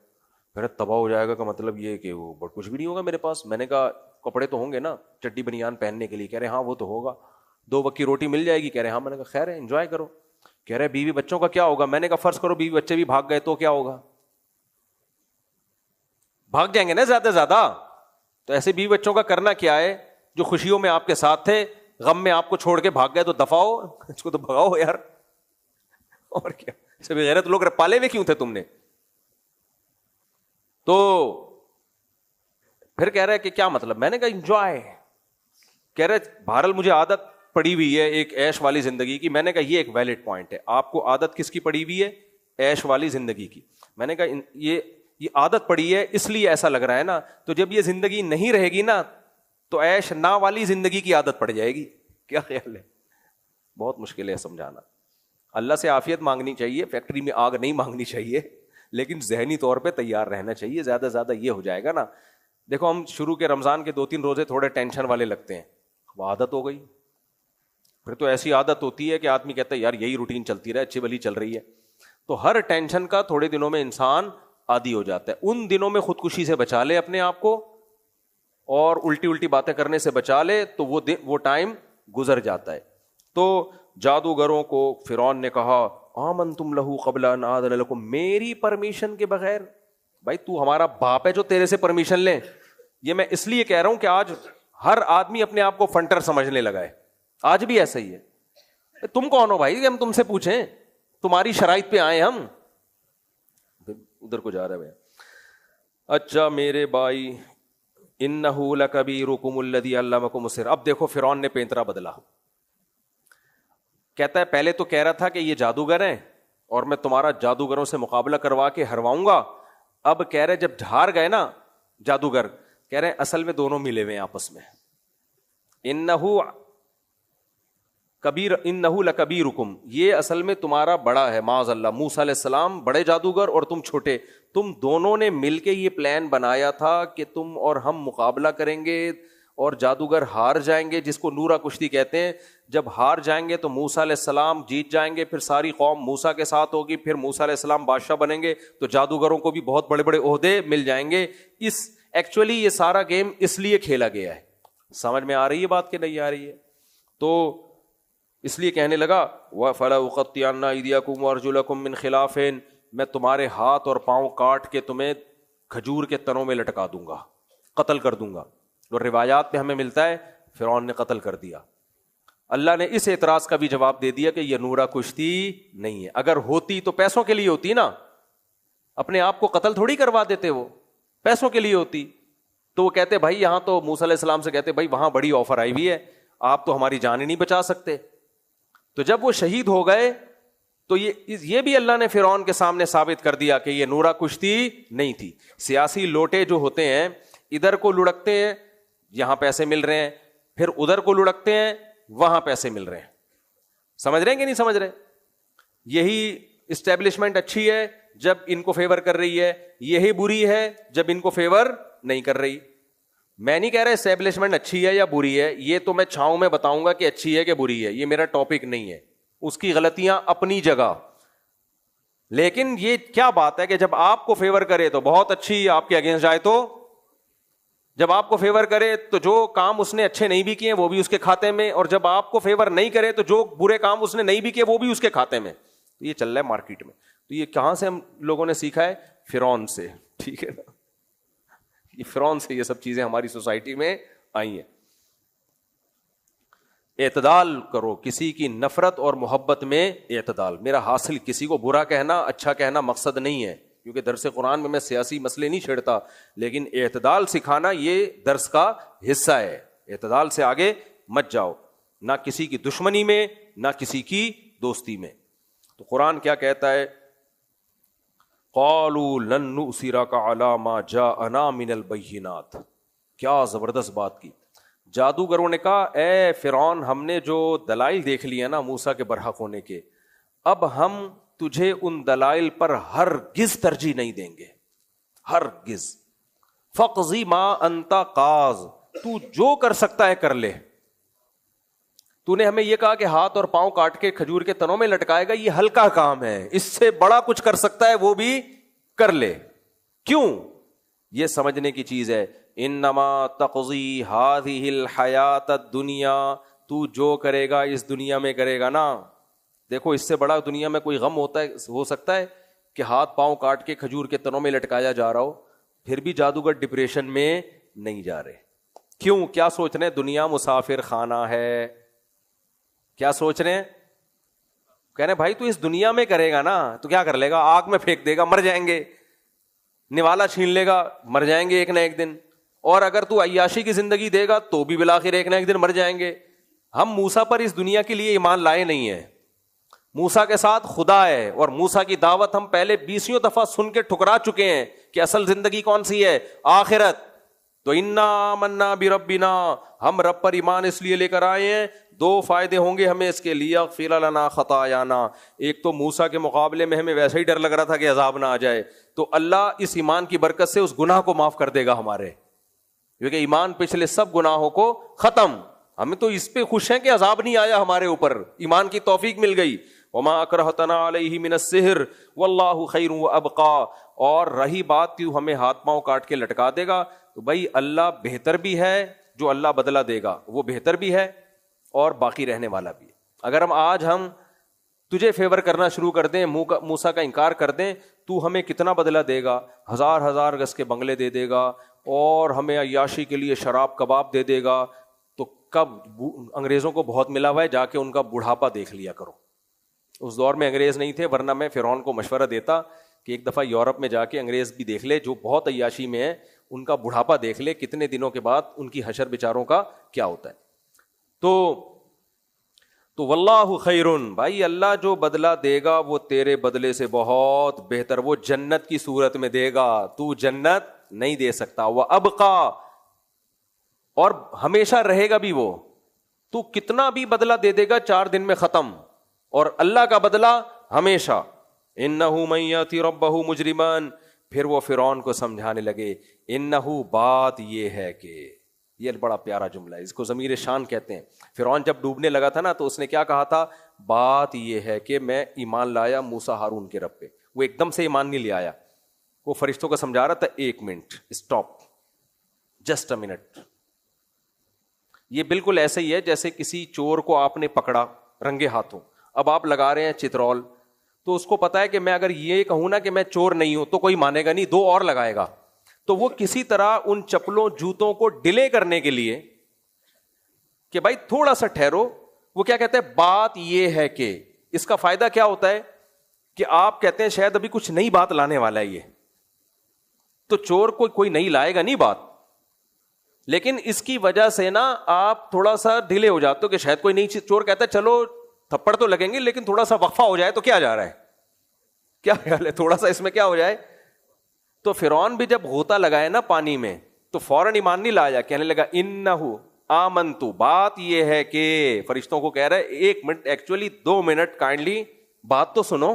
پھر تباہ ہو جائے گا کا مطلب یہ کہ وہ کچھ بھی نہیں ہوگا میرے پاس. میں نے کہا کپڑے تو ہوں گے نا چڈی بنیان پہننے کے لیے. کہہ رہے ہاں وہ تو ہوگا. 2 وقت کی روٹی مل جائے گی. کہہ رہے ہاں. میں نے کہا خیر ہے انجوائے کرو. کہہ رہے بیوی بچوں کا کیا ہوگا؟ میں نے کہا فرض کرو بیوی بچے بھی بھاگ گئے تو کیا ہوگا؟ بھاگ جائیں گے نا زیادہ زیادہ. تو ایسے بیوی بچوں کا کرنا کیا ہے جو خوشیوں میں آپ کے ساتھ تھے, غم میں آپ کو چھوڑ کے بھاگ گئے, تو دفاؤ اس کو تو بھگاؤ یار. اور کیا سب غیرت لوگ پالے ہوئے کیوں تھے تم نے؟ تو پھر کہہ رہے کہ کیا مطلب؟ میں نے کہا انجوائے. کہہ رہے بہرحال مجھے عادت پڑی ہوئی ہے ایک عیش والی زندگی کی. میں نے کہا یہ ایک ویلڈ پوائنٹ ہے. آپ کو عادت کس کی پڑی ہوئی ہے؟ عیش والی زندگی کی. میں نے کہا یہ عادت پڑی ہے اس لیے ایسا لگ رہا ہے نا, تو جب یہ زندگی نہیں رہے گی نا تو عیش نہ والی زندگی کی عادت پڑ جائے گی. کیا خیال ہے؟ بہت مشکل ہے سمجھانا. اللہ سے عافیت مانگنی چاہیے, فیکٹری میں آگ نہیں مانگنی چاہیے, لیکن ذہنی طور پہ تیار رہنا چاہیے. زیادہ زیادہ یہ ہو جائے گا نا. دیکھو ہم شروع کے رمضان کے 2-3 روزے تھوڑے ٹینشن والے لگتے ہیں, وہ عادت ہو گئی. پھر تو ایسی عادت ہوتی ہے کہ آدمی کہتا ہے یار یہی روٹین چلتی رہے, اچھی بلی چل رہی ہے. تو ہر ٹینشن کا تھوڑے دنوں میں انسان عادی ہو جاتا ہے. ان دنوں میں خودکشی سے بچا لے اپنے آپ کو, اور الٹی الٹی باتیں کرنے سے بچا لے, تو وہ ٹائم گزر جاتا ہے. تو جادوگروں کو فرعون نے کہا آمنتم لہو قبل ان آذن لکم, میری پرمیشن کے بغیر. بھائی تو ہمارا باپ ہے جو تیرے سے پرمیشن لے؟ یہ میں اس لیے کہہ رہا ہوں کہ آج ہر آدمی اپنے آپ کو فنٹر سمجھنے لگا ہے. آج بھی ایسا ہی ہے. تم کون ہو بھائی کہ ہم تم سے پوچھیں؟ تمہاری شرائط پہ آئے ہم. ادھر کو جا رہے ہیں. اچھا میرے بھائی، انہ لکبیرکم الذی علمکم السحر. اب دیکھو فرعون نے پینترا بدلا. کہتا ہے پہلے تو کہہ رہا تھا کہ یہ جادوگر ہیں اور میں تمہارا جادوگروں سے مقابلہ کروا کے ہرواؤں گا. اب کہہ رہے جب ہار گئے نا جادوگر، کہہ رہے ہیں اصل میں دونوں ملے ہوئے ہیں آپس میں. انہ لکبیرکم، یہ اصل میں تمہارا بڑا ہے معاذ اللہ. موسیٰ علیہ السلام بڑے جادوگر اور تم چھوٹے. تم دونوں نے مل کے یہ پلان بنایا تھا کہ تم اور ہم مقابلہ کریں گے اور جادوگر ہار جائیں گے، جس کو نورا کشتی کہتے ہیں. جب ہار جائیں گے تو موسیٰ علیہ السلام جیت جائیں گے، پھر ساری قوم موسیٰ کے ساتھ ہوگی، پھر موسیٰ علیہ السلام بادشاہ بنیں گے تو جادوگروں کو بھی بہت بڑے بڑے عہدے مل جائیں گے. ایکچولی یہ سارا گیم اس لیے کھیلا گیا ہے. سمجھ میں آ رہی ہے بات کہ نہیں آ رہی ہے؟ تو اس لیے کہنے لگا وَفَلَأُقَطِّعَنَّ أَيْدِيَكُمْ وَأَرْجُلَكُمْ مِنْ خِلَافٍ، میں تمہارے ہاتھ اور پاؤں کاٹ کے تمہیں کھجور کے تنوں میں لٹکا دوں گا، قتل کر دوں گا. اور روایات میں ہمیں ملتا ہے فرعون نے قتل کر دیا. اللہ نے اس اعتراض کا بھی جواب دے دیا کہ یہ نورا کشتی نہیں ہے. اگر ہوتی تو پیسوں کے لیے ہوتی نا، اپنے آپ کو قتل تھوڑی کروا دیتے، وہ پیسوں کے لیے ہوتی. تو وہ کہتے بھائی یہاں تو موسیٰ علیہ السلام سے کہتے بھائی وہاں بڑی آفر آئی ہوئی ہے، آپ تو ہماری جان ہی نہیں بچا سکتے. تو جب وہ شہید ہو گئے تو یہ بھی اللہ نے فرعون کے سامنے ثابت کر دیا کہ یہ نورا کشتی نہیں تھی. سیاسی لوٹے جو ہوتے ہیں ادھر کو لڑکتے ہیں یہاں پیسے مل رہے ہیں، پھر ادھر کو لڑکتے ہیں وہاں پیسے مل رہے ہیں. سمجھ رہے ہیں کہ نہیں سمجھ رہے؟ یہی اسٹیبلشمنٹ اچھی ہے جب ان کو فیور کر رہی ہے، یہی بری ہے جب ان کو فیور نہیں کر رہی. میں نہیں کہہ رہا اسٹیبلشمنٹ اچھی ہے یا بری ہے، یہ تو میں چھاؤں میں بتاؤں گا کہ اچھی ہے کہ بری ہے، یہ میرا ٹاپک نہیں ہے. اس کی غلطیاں اپنی جگہ. لیکن یہ کیا بات ہے کہ جب آپ کو فیور کرے تو بہت اچھی، آپ کے اگینسٹ جائے تو، جب آپ کو فیور کرے تو جو کام اس نے اچھے نہیں بھی کیے وہ بھی اس کے کھاتے میں، اور جب آپ کو فیور نہیں کرے تو جو برے کام اس نے نہیں بھی کیے وہ بھی اس کے کھاتے میں. یہ چل رہا ہے مارکیٹ میں. تو یہ کہاں سے ہم لوگوں نے سیکھا ہے؟ فرعون سے. ٹھیک ہے نا، یہ فرعون سے یہ سب چیزیں ہماری سوسائٹی میں آئی ہیں. اعتدال کرو، کسی کی نفرت اور محبت میں اعتدال. میرا حاصل کسی کو برا کہنا اچھا کہنا مقصد نہیں ہے، کیونکہ درس قرآن میں سیاسی مسئلے نہیں چھیڑتا، لیکن اعتدال سکھانا یہ درس کا حصہ ہے. اعتدال سے آگے مت جاؤ، نہ کسی کی دشمنی میں نہ کسی کی دوستی میں. تو قرآن کیا کہتا ہے؟ قالوا لن نؤثرك على ما جاءنا من البينات. کیا زبردست بات کی. جادوگروں نے کہا اے فرعون، ہم نے جو دلائل دیکھ لیا نا موسیٰ کے برحق ہونے کے، اب ہم تجھے ان دلائل پر ہرگز ترجیح نہیں دیں گے، ہرگز. فقضی ما انت قاض، تو جو کر سکتا ہے کر لے. تو نے ہمیں یہ کہا کہ ہاتھ اور پاؤں کاٹ کے کھجور کے تنوں میں لٹکائے گا، یہ ہلکا کام ہے، اس سے بڑا کچھ کر سکتا ہے وہ بھی کر لے. کیوں؟ یہ سمجھنے کی چیز ہے. انما تقضی ہذہ الحیات الدنیا، تو جو کرے گا اس دنیا میں کرے گا نا. دیکھو اس سے بڑا دنیا میں کوئی غم ہو سکتا ہے کہ ہاتھ پاؤں کاٹ کے کھجور کے تنوں میں لٹکایا جا رہا ہو، پھر بھی جادوگر ڈپریشن میں نہیں جا رہے. کیوں؟ کیا سوچ رہے ہیں؟ دنیا مسافر خانہ ہے. کیا سوچ رہے ہیں؟ کہہ رہے ہیں بھائی تو اس دنیا میں کرے گا نا تو کیا کر لے گا؟ آگ میں پھینک دے گا، مر جائیں گے. نوالا چھین لے گا، مر جائیں گے ایک نہ ایک دن. اور اگر تو عیاشی کی زندگی دے گا تو بھی بالآخر ایک نہ ایک دن مر جائیں گے. ہم موسیٰ پر اس دنیا کے لیے ایمان لائے نہیں ہیں. موسیٰ کے ساتھ خدا ہے، اور موسیٰ کی دعوت ہم پہلے 20 دفعہ سن کے ٹھکرا چکے ہیں کہ اصل زندگی کون سی ہے؟ آخرت. تو انا آمنا بربنا، ہم رب پر ایمان اس لیے لے کر آئے ہیں، 2 فائدے ہوں گے ہمیں اس کے لیے. اغفر لنا خطایانا، ایک تو موسیٰ کے مقابلے میں ہمیں ویسے ہی ڈر لگ رہا تھا کہ عذاب نہ آ جائے، تو اللہ اس ایمان کی برکت سے اس گناہ کو معاف کر دے گا ہمارے، کیونکہ ایمان پچھلے سب گناہوں کو ختم. ہمیں تو اس پہ خوش ہیں کہ عذاب نہیں آیا ہمارے اوپر، ایمان کی توفیق مل گئی. وما اکرہتنا علیہ من السحر واللہ خیر وابقا. اور رہی بات تو ہمیں ہاتھ پاؤں کاٹ کے لٹکا دے گا، تو بھائی اللہ بہتر بھی ہے، جو اللہ بدلہ دے گا وہ بہتر بھی ہے اور باقی رہنے والا بھی ہے. اگر ہم تجھے فیور کرنا شروع کر دیں، موسیٰ کا انکار کر دیں، تو ہمیں کتنا بدلہ دے گا؟ 1000 گز کے بنگلے دے دے گا اور ہمیں عیاشی کے لیے شراب کباب دے دے گا. تو کب انگریزوں کو بہت ملا ہوا ہے، جا کے ان کا بڑھاپا دیکھ لیا کرو. اس دور میں انگریز نہیں تھے، ورنہ میں فرعون کو مشورہ دیتا کہ ایک دفعہ یورپ میں جا کے انگریز بھی دیکھ لے جو بہت عیاشی میں ہے، ان کا بڑھاپا دیکھ لے، کتنے دنوں کے بعد ان کی حشر بیچاروں کا کیا ہوتا ہے. تو واللہ خیرن، بھائی اللہ جو بدلہ دے گا وہ تیرے بدلے سے بہت بہتر، وہ جنت کی صورت میں دے گا، تو جنت نہیں دے سکتا. وہ ابقا، اور ہمیشہ رہے گا بھی وہ. تو کتنا بھی بدلہ دے دے گا 4 دن میں ختم، اور اللہ کا بدلہ ہمیشہ. انہ من یاتی ربہ مجرمان، پھر وہ فرعون کو سمجھانے لگے. انہ، بات یہ ہے کہ، یہ بڑا پیارا جملہ ہے، اس کو ضمیر شان کہتے ہیں. فرعون جب ڈوبنے لگا تھا نا تو اس نے کیا کہا تھا؟ بات یہ ہے کہ میں ایمان لایا موسیٰ ہارون کے رب پہ. وہ ایک دم سے ایمان نہیں لے آیا، وہ فرشتوں کو سمجھا رہا تھا 1 minute stop, just a minute. یہ بالکل ایسے ہی ہے جیسے کسی چور کو آپ نے پکڑا رنگے ہاتھوں، اب آپ لگا رہے ہیں چترول، تو اس کو پتا ہے کہ میں اگر یہ کہوں نا کہ میں چور نہیں ہوں تو کوئی مانے گا نہیں، 2 اور لگائے گا. تو وہ کسی طرح ان چپلوں جوتوں کو ڈیلے کرنے کے لیے کہ بھائی تھوڑا سا ٹھہرو، وہ کیا کہتے ہیں؟ بات یہ ہے کہ. اس کا فائدہ کیا ہوتا ہے کہ آپ کہتے ہیں شاید ابھی کچھ نئی بات لانے والا ہے یہ، تو چور کو کوئی نہیں لائے گا نہیں بات، لیکن اس کی وجہ سے نا آپ تھوڑا سا ڈھیلے ہو جاتے ہو کہ شاید کوئی نئی چیز. چور کہتا ہے چلو تھپڑ تو لگیں گے لیکن تھوڑا سا وقفہ ہو جائے تو کیا جا رہا ہے، کیا خیال ہے، تھوڑا سا اس میں کیا ہو جائے. تو فرعون بھی جب غوطہ لگائے نا پانی میں تو فوراً ایمان نہیں لایا، کہنے لگا انہو آمنتو، بات یہ ہے کہ، فرشتوں کو کہہ رہا ہے 1 منٹ، ایکچولی 2 منٹ، کائنڈلی بات تو سنو،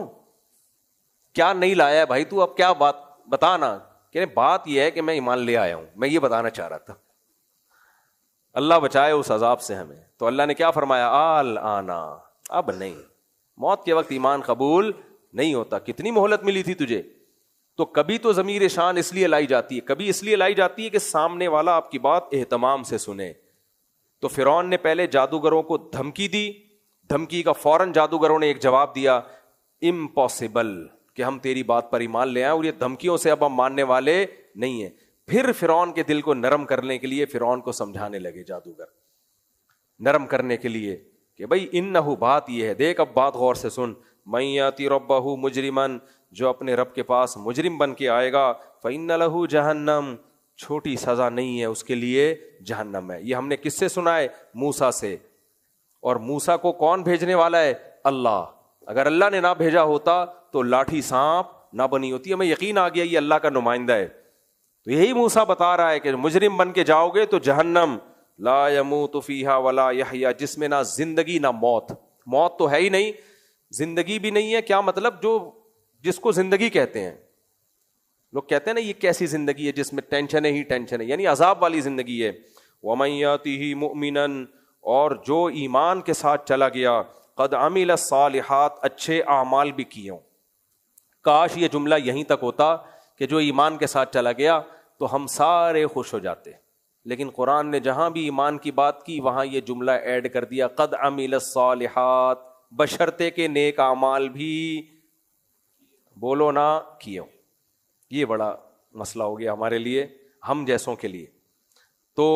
کیا نہیں لایا ہے بھائی تو، اب کیا بات بتانا. کہ بات یہ ہے کہ میں ایمان لے آیا ہوں، میں یہ بتانا چاہ رہا تھا. اللہ بچائے اس عذاب سے ہمیں. تو اللہ نے کیا فرمایا؟ آل آنا، اب نہیں، موت کے وقت ایمان قبول نہیں ہوتا. کتنی مہلت ملی تھی تجھے. تو کبھی تو ضمیر شان اس لیے لائی جاتی ہے، کبھی اس لیے لائی جاتی ہے کہ سامنے والا آپ کی بات اہتمام سے سنے. تو فرعون نے پہلے جادوگروں کو دھمکی دی، دھمکی کا فوراً جادوگروں نے ایک جواب دیا، امپاسبل، کہ ہم تیری بات پر ایمان لے آئیں، اور یہ دھمکیوں سے اب ہم ماننے والے نہیں ہیں. پھر فرعون کے دل کو نرم کرنے کے لیے فرعون کو سمجھانے لگے جادوگر، نرم کرنے کے لیے کہ بھائی انہو، بات یہ ہے، دیکھ اب بات غور سے سن. من یاتی ربہ مجرمن، جو اپنے رب کے پاس مجرم بن کے آئے گا، فإن لہ جہنم، چھوٹی سزا نہیں ہے اس کے لیے، جہنم ہے. یہ ہم نے کس سے سنا ہے؟ موسیٰ سے. اور موسیٰ کو کون بھیجنے والا ہے؟ اللہ. اگر اللہ نے نہ بھیجا ہوتا تو لاٹھی سانپ نہ بنی ہوتی. ہمیں یقین آ گیا یہ اللہ کا نمائندہ ہے. تو یہی موسیٰ بتا رہا ہے کہ مجرم بن کے جاؤ گے تو جہنم، لا یموت فیہا ولا یحیا، جس میں نہ زندگی نہ موت. موت تو ہے ہی نہیں، زندگی بھی نہیں ہے. کیا مطلب؟ جو جس کو زندگی کہتے ہیں، لوگ کہتے ہیں نا یہ کیسی زندگی ہے جس میں ٹینشن ہی ٹینشن ہے، یعنی عذاب والی زندگی ہے. وَمَن یَأْتِهِ مُؤْمِنًا، اور جو ایمان کے ساتھ چلا گیا، قد عمل الصالحات، اچھے اعمال بھی کیے ہوں. کاش یہ جملہ یہیں تک ہوتا کہ جو ایمان کے ساتھ چلا گیا تو ہم سارے خوش ہو جاتے، لیکن قرآن نے جہاں بھی ایمان کی بات کی وہاں یہ جملہ ایڈ کر دیا، قد عمل الصالحات، بشرطے کے نیک اعمال بھی بولو نہ کیے. یہ بڑا مسئلہ ہو گیا ہمارے لیے، ہم جیسوں کے لیے. تو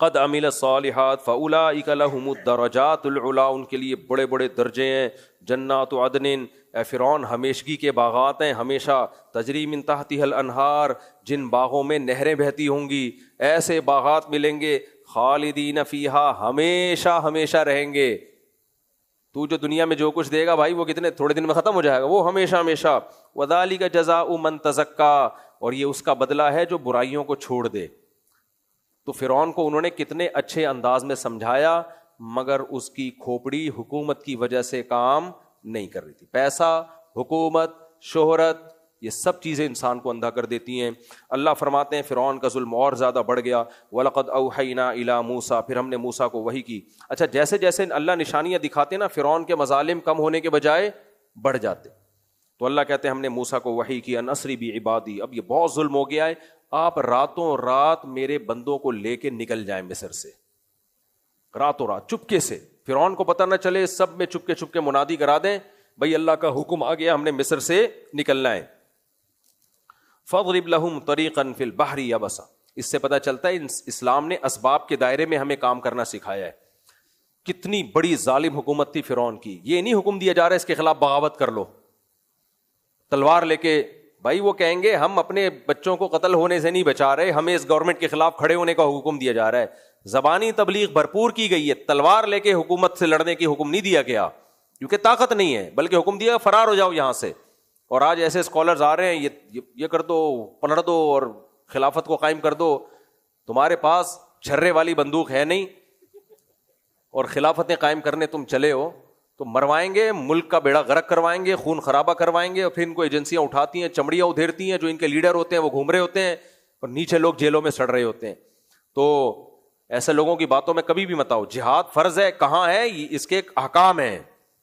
قد عمل الصالحات فاولئک لهم الدرجات العلی، ان کے لیے بڑے بڑے درجے ہیں. جنات عدن، اے فرعون ہمیشگی کے باغات ہیں ہمیشہ، تجری من تحتها الانہار، جن باغوں میں نہریں بہتی ہوں گی. ایسے باغات ملیں گے، خالدین فیہا، ہمیشہ ہمیشہ رہیں گے. تو جو دنیا میں جو کچھ دے گا بھائی وہ کتنے تھوڑے دن میں ختم ہو جائے گا، وہ ہمیشہ ہمیشہ. وذالک جزاء من تزکا، اور یہ اس کا بدلہ ہے جو برائیوں کو چھوڑ دے. تو فرعون کو انہوں نے کتنے اچھے انداز میں سمجھایا، مگر اس کی کھوپڑی حکومت کی وجہ سے کام نہیں کر رہی تھی. پیسہ، حکومت، شہرت، یہ سب چیزیں انسان کو اندھا کر دیتی ہیں. اللہ فرماتے ہیں فرعون کا ظلم اور زیادہ بڑھ گیا. وَلَقَدْ أَوْحَيْنَا إِلَىٰ مُوسَىٰ، پھر ہم نے موسیٰ کو وحی کی. اچھا، جیسے جیسے اللہ نشانیاں دکھاتے نا فرعون کے مظالم کم ہونے کے بجائے بڑھ جاتے. تو اللہ کہتے ہیں ہم نے موسیٰ کو وحی کی، ان اسری بعبادی، اب یہ بہت ظلم ہو گیا ہے، آپ راتوں رات میرے بندوں کو لے کے نکل جائیں مصر سے، راتوں رات چپکے سے. فرعون کو پتہ نہ چلے, سب میں چپ کے منادی کرا دیں, بھائی اللہ کا حکم آ گیا, ہم نے مصر سے نکلنا ہے. فاضرب لہم طریقا فی البحر یبسا. اس سے پتہ چلتا ہے اسلام نے اسباب کے دائرے میں ہمیں کام کرنا سکھایا ہے. کتنی بڑی ظالم حکومت تھی فرعون کی. یہ نہیں حکم دیا جا رہا ہے اس کے خلاف بغاوت کر لو تلوار لے کے. بھائی وہ کہیں گے ہم اپنے بچوں کو قتل ہونے سے نہیں بچا رہے, ہمیں اس گورنمنٹ کے خلاف کھڑے ہونے کا حکم دیا جا رہا ہے. زبانی تبلیغ بھرپور کی گئی ہے, تلوار لے کے حکومت سے لڑنے کی حکم نہیں دیا گیا, کیونکہ طاقت نہیں ہے, بلکہ حکم دیا فرار ہو جاؤ یہاں سے. اور آج ایسے اسکالرز آ رہے ہیں, یہ کر دو, پلٹ دو اور خلافت کو قائم کر دو. تمہارے پاس چھرے والی بندوق ہے نہیں اور خلافتیں قائم کرنے تم چلے ہو, تو مروائیں گے, ملک کا بیڑا غرق کروائیں گے, خون خرابہ کروائیں گے, اور پھر ان کو ایجنسیاں اٹھاتی ہیں, چمڑیاں ادھیرتی ہیں, جو ان کے لیڈر ہوتے ہیں وہ گھوم رہے ہوتے ہیں اور نیچے لوگ جیلوں میں سڑ رہے ہوتے ہیں. تو ایسے لوگوں کی باتوں میں کبھی بھی مت آؤ. جہاد فرض ہے, کہاں ہے, اس کے احکام ہیں,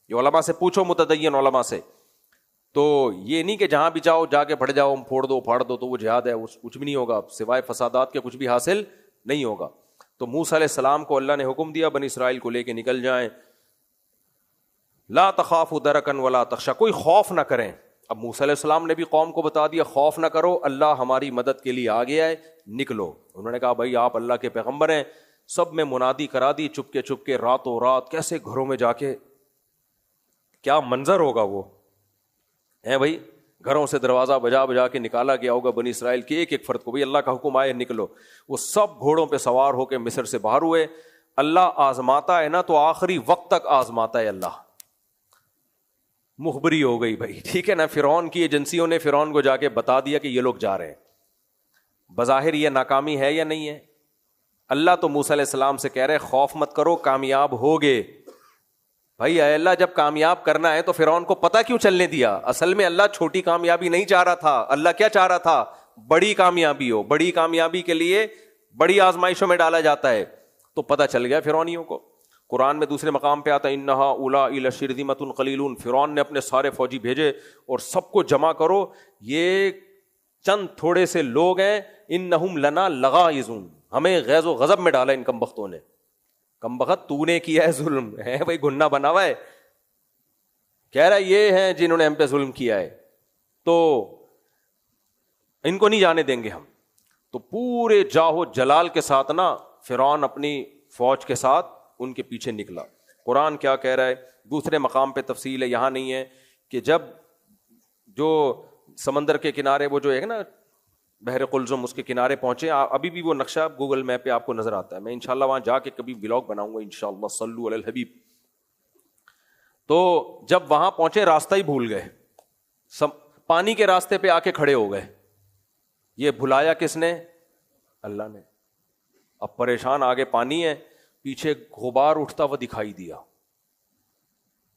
یہ علماء سے پوچھو, متدین علماء سے. تو یہ نہیں کہ جہاں بھی جاؤ جا کے پڑ جاؤ, پھوڑ دو پھاڑ دو تو وہ جہاد ہے, کچھ بھی نہیں ہوگا, سوائے فسادات کے کچھ بھی حاصل نہیں ہوگا. تو موسیٰ علیہ السلام کو اللہ نے حکم دیا بنی اسرائیل کو لے کے نکل جائیں. لا تخافوا درکا ولا تخشا, کوئی خوف نہ کریں. اب موسیٰ علیہ السلام نے بھی قوم کو بتا دیا خوف نہ کرو, اللہ ہماری مدد کے لیے آ گیا ہے, نکلو. انہوں نے کہا بھائی آپ اللہ کے پیغمبر ہیں. سب میں منادی کرا دی چپ کے راتوں رات, کیسے گھروں میں جا کے, کیا منظر ہوگا وہ ہے بھائی. گھروں سے دروازہ بجا کے نکالا گیا ہوگا بنی اسرائیل کے ایک فرد کو, بھائی اللہ کا حکم آئے نکلو. وہ سب گھوڑوں پہ سوار ہو کے مصر سے باہر ہوئے. اللہ آزماتا ہے نا تو آخری وقت تک آزماتا ہے اللہ. مخبری ہو گئی بھائی, ٹھیک ہے نا. فرعون کی ایجنسیوں نے فرعون کو جا کے بتا دیا کہ یہ لوگ جا رہے ہیں. بظاہر یہ ناکامی ہے یا نہیں ہے؟ اللہ تو موسیٰ علیہ السلام سے کہہ رہے خوف مت کرو, کامیاب ہوگے. بھائی اے اللہ جب کامیاب کرنا ہے تو فرعون کو پتہ کیوں چلنے دیا؟ اصل میں اللہ چھوٹی کامیابی نہیں چاہ رہا تھا. اللہ کیا چاہ رہا تھا؟ بڑی کامیابی ہو. بڑی کامیابی کے لیے بڑی آزمائشوں میں ڈالا جاتا ہے. تو پتہ چل گیا فرعونیوں کو. قرآن میں دوسرے مقام پہ آتا ہے انہا اولائی لشرذمۃ قلیلون. فرعون نے اپنے سارے فوجی بھیجے اور سب کو جمع کرو, یہ چند تھوڑے سے لوگ ہیں, انہم لنا لغائظون, ہمیں غیظ و غضب میں ڈالا ان کم بختوں نے. کم بخت تو نے کیا ہے ظلم, ہے بھائی گناہ بنا ہوا ہے. کہہ رہا ہے یہ ہیں جنہوں نے ہم پہ ظلم کیا ہے, تو ان کو نہیں جانے دیں گے ہم. تو پورے جاہو جلال کے ساتھ نا فرعون اپنی فوج کے ساتھ ان کے پیچھے نکلا. قرآن کیا کہہ رہا ہے دوسرے مقام پہ تفصیل ہے, یہاں نہیں ہے, کہ جب جو سمندر کے کنارے وہ جو ہے نا بحر قلزم, اس کے کنارے پہنچے. ابھی بھی وہ نقشہ گوگل میپ پہ آپ کو نظر آتا ہے. میں انشاءاللہ وہاں جا کے کبھی ولاگ بناؤں گا انشاءاللہ. صلو علی الحبیب. تو جب وہاں پہنچے راستہ ہی بھول گئے, پانی کے راستے پہ آ کے کھڑے ہو گئے. یہ بھلایا کس نے؟ اللہ نے. اب پریشان, آگے پانی ہے, پیچھے غبار اٹھتا ہوا دکھائی دیا.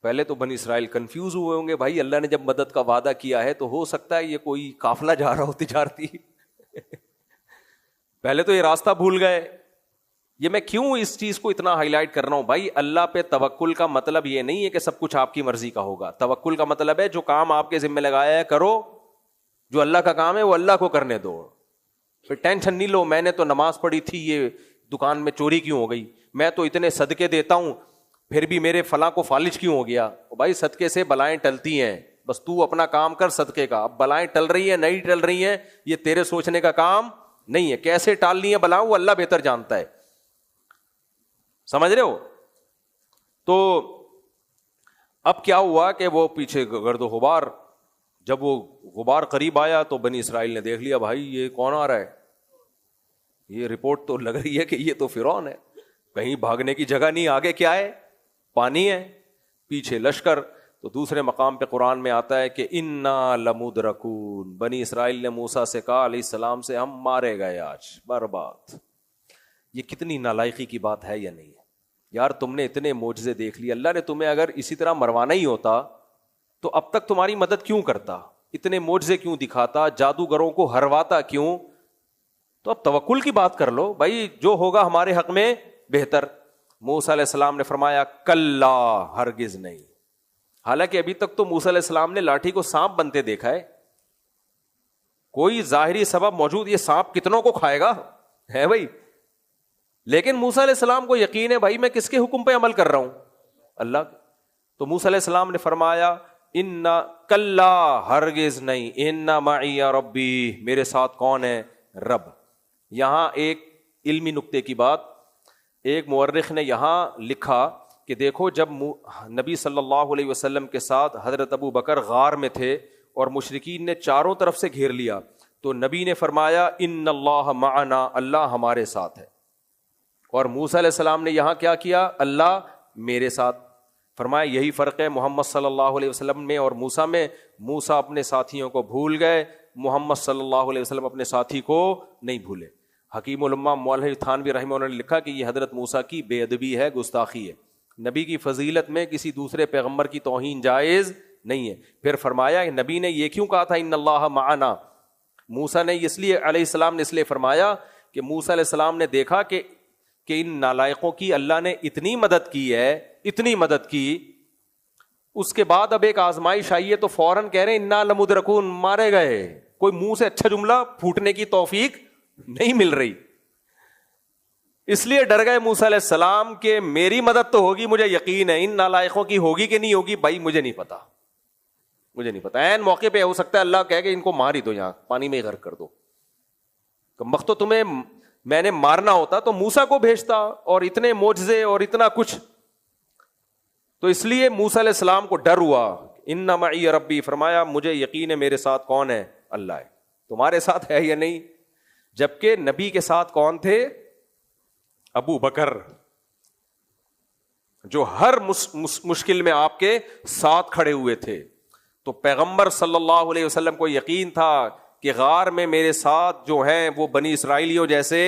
پہلے تو بنی اسرائیل کنفیوز ہوئے ہوں گے, بھائی اللہ نے جب مدد کا وعدہ کیا ہے تو ہو سکتا ہے یہ کوئی قافلہ جا رہا ہو تجارتی. پہلے تو یہ راستہ بھول گئے. یہ میں کیوں اس چیز کو اتنا ہائی لائٹ کر رہا ہوں بھائی, اللہ پہ توکل کا مطلب یہ نہیں ہے کہ سب کچھ آپ کی مرضی کا ہوگا. توکل کا مطلب ہے جو کام آپ کے ذمہ لگایا ہے کرو, جو اللہ کا کام ہے وہ اللہ کو کرنے دو. پھر ٹینشن نہیں لو میں نے تو نماز پڑھی تھی, یہ دکان میں چوری کیوں ہو گئی, میں تو اتنے صدقے دیتا ہوں پھر بھی میرے فلاں کو فالج کیوں ہو گیا. بھائی صدقے سے بلائیں ٹلتی ہیں, بس تو اپنا کام کر صدقے کا. اب بلائیں ٹل رہی ہیں نہیں ٹل رہی ہیں یہ تیرے سوچنے کا کام نہیں ہے. کیسے ٹالنی ہے بلائیں وہ اللہ بہتر جانتا ہے. سمجھ رہے ہو؟ تو اب کیا ہوا کہ وہ پیچھے گرد و غبار, جب وہ غبار قریب آیا تو بنی اسرائیل نے دیکھ لیا بھائی یہ کون آ رہا ہے, یہ رپورٹ تو لگ رہی ہے کہ یہ تو فرعون ہے, کہیں بھاگنے کی جگہ نہیں, آگے کیا ہے پانی ہے, پیچھے لشکر. تو دوسرے مقام پہ قرآن میں آتا ہے کہ انا لمدرکون, بنی اسرائیل نے موسیٰ سے کہا علیہ السلام سے ہم مارے گئے آج, برباد. یہ کتنی نالائقی کی بات ہے یا نہیں ہے یار؟ تم نے اتنے معجزے دیکھ لیے, اللہ نے تمہیں اگر اسی طرح مروانا ہی ہوتا تو اب تک تمہاری مدد کیوں کرتا, اتنے معجزے کیوں دکھاتا, جادوگروں کو ہرواتا کیوں؟ تو اب توکل کی بات کر لو بھائی, جو ہوگا ہمارے حق میں بہتر. موسیٰ علیہ السلام نے فرمایا کلا, ہرگز نہیں. حالانکہ ابھی تک تو موسیٰ علیہ السلام نے لاٹھی کو سانپ بنتے دیکھا ہے, کوئی ظاہری سبب موجود, یہ سانپ کتنوں کو کھائے گا ہے بھائی. لیکن موسیٰ علیہ السلام کو یقین ہے بھائی میں کس کے حکم پہ عمل کر رہا ہوں, اللہ. تو موسیٰ علیہ السلام نے فرمایا ان کلا ہرگز نہیں، ان معی ربی میرے ساتھ کون ہے؟ رب. یہاں ایک علمی نکتے کی بات، ایک مورخ نے یہاں لکھا کہ دیکھو جب نبی صلی اللہ علیہ وسلم کے ساتھ حضرت ابو بکر غار میں تھے اور مشرکین نے چاروں طرف سے گھیر لیا، تو نبی نے فرمایا ان اللہ معنا، اللہ ہمارے ساتھ ہے. اور موسیٰ علیہ السلام نے یہاں کیا کیا؟ اللہ میرے ساتھ. فرمایا یہی فرق ہے محمد صلی اللہ علیہ وسلم میں اور موسیٰ میں. موسیٰ اپنے ساتھیوں کو بھول گئے، محمد صلی اللہ علیہ وسلم اپنے ساتھی کو نہیں بھولے. حکیم الامہ مولانا تھانوی رحمہ اللہ نے لکھا کہ یہ حضرت موسیٰ کی بے ادبی ہے، گستاخی ہے. نبی کی فضیلت میں کسی دوسرے پیغمبر کی توہین جائز نہیں ہے. پھر فرمایا نبی نے یہ کیوں کہا تھا ان اللہ معنا؟ موسیٰ نے اس لیے علیہ السلام نے اس لیے فرمایا کہ موسیٰ علیہ السلام نے دیکھا کہ ان نالائقوں کی اللہ نے اتنی مدد کی ہے، اتنی مدد کی، اس کے بعد اب ایک آزمائش آئی ہے تو فوراً کہہ رہے ہیں انا لمدرکون، مارے گئے. کوئی منہ سے اچھا جملہ پھوٹنے کی توفیق نہیں مل رہی. اس لیے ڈر گئے موسیٰ علیہ السلام کہ میری مدد تو ہوگی، مجھے یقین ہے، ان نالائقوں کی ہوگی کہ نہیں ہوگی بھائی مجھے نہیں پتا، مجھے نہیں پتا. عین موقع پہ ہو سکتا ہے اللہ کہے کہ ان کو مار ہی دو، یہاں پانی میں ہی غرق کر دو. کم تو تمہیں میں نے مارنا ہوتا تو موسیٰ کو بھیجتا، اور اتنے معجزے اور اتنا کچھ. تو اس لیے موسیٰ علیہ السلام کو ڈر ہوا. ان معی ربی، فرمایا مجھے یقین ہے میرے ساتھ کون ہے؟ اللہ ہے. تمہارے ساتھ ہے یا نہیں؟ جبکہ نبی کے ساتھ کون تھے؟ ابو بکر، جو ہر مشکل میں آپ کے ساتھ کھڑے ہوئے تھے. تو پیغمبر صلی اللہ علیہ وسلم کو یقین تھا کہ غار میں میرے ساتھ جو ہیں وہ بنی اسرائیلیوں جیسے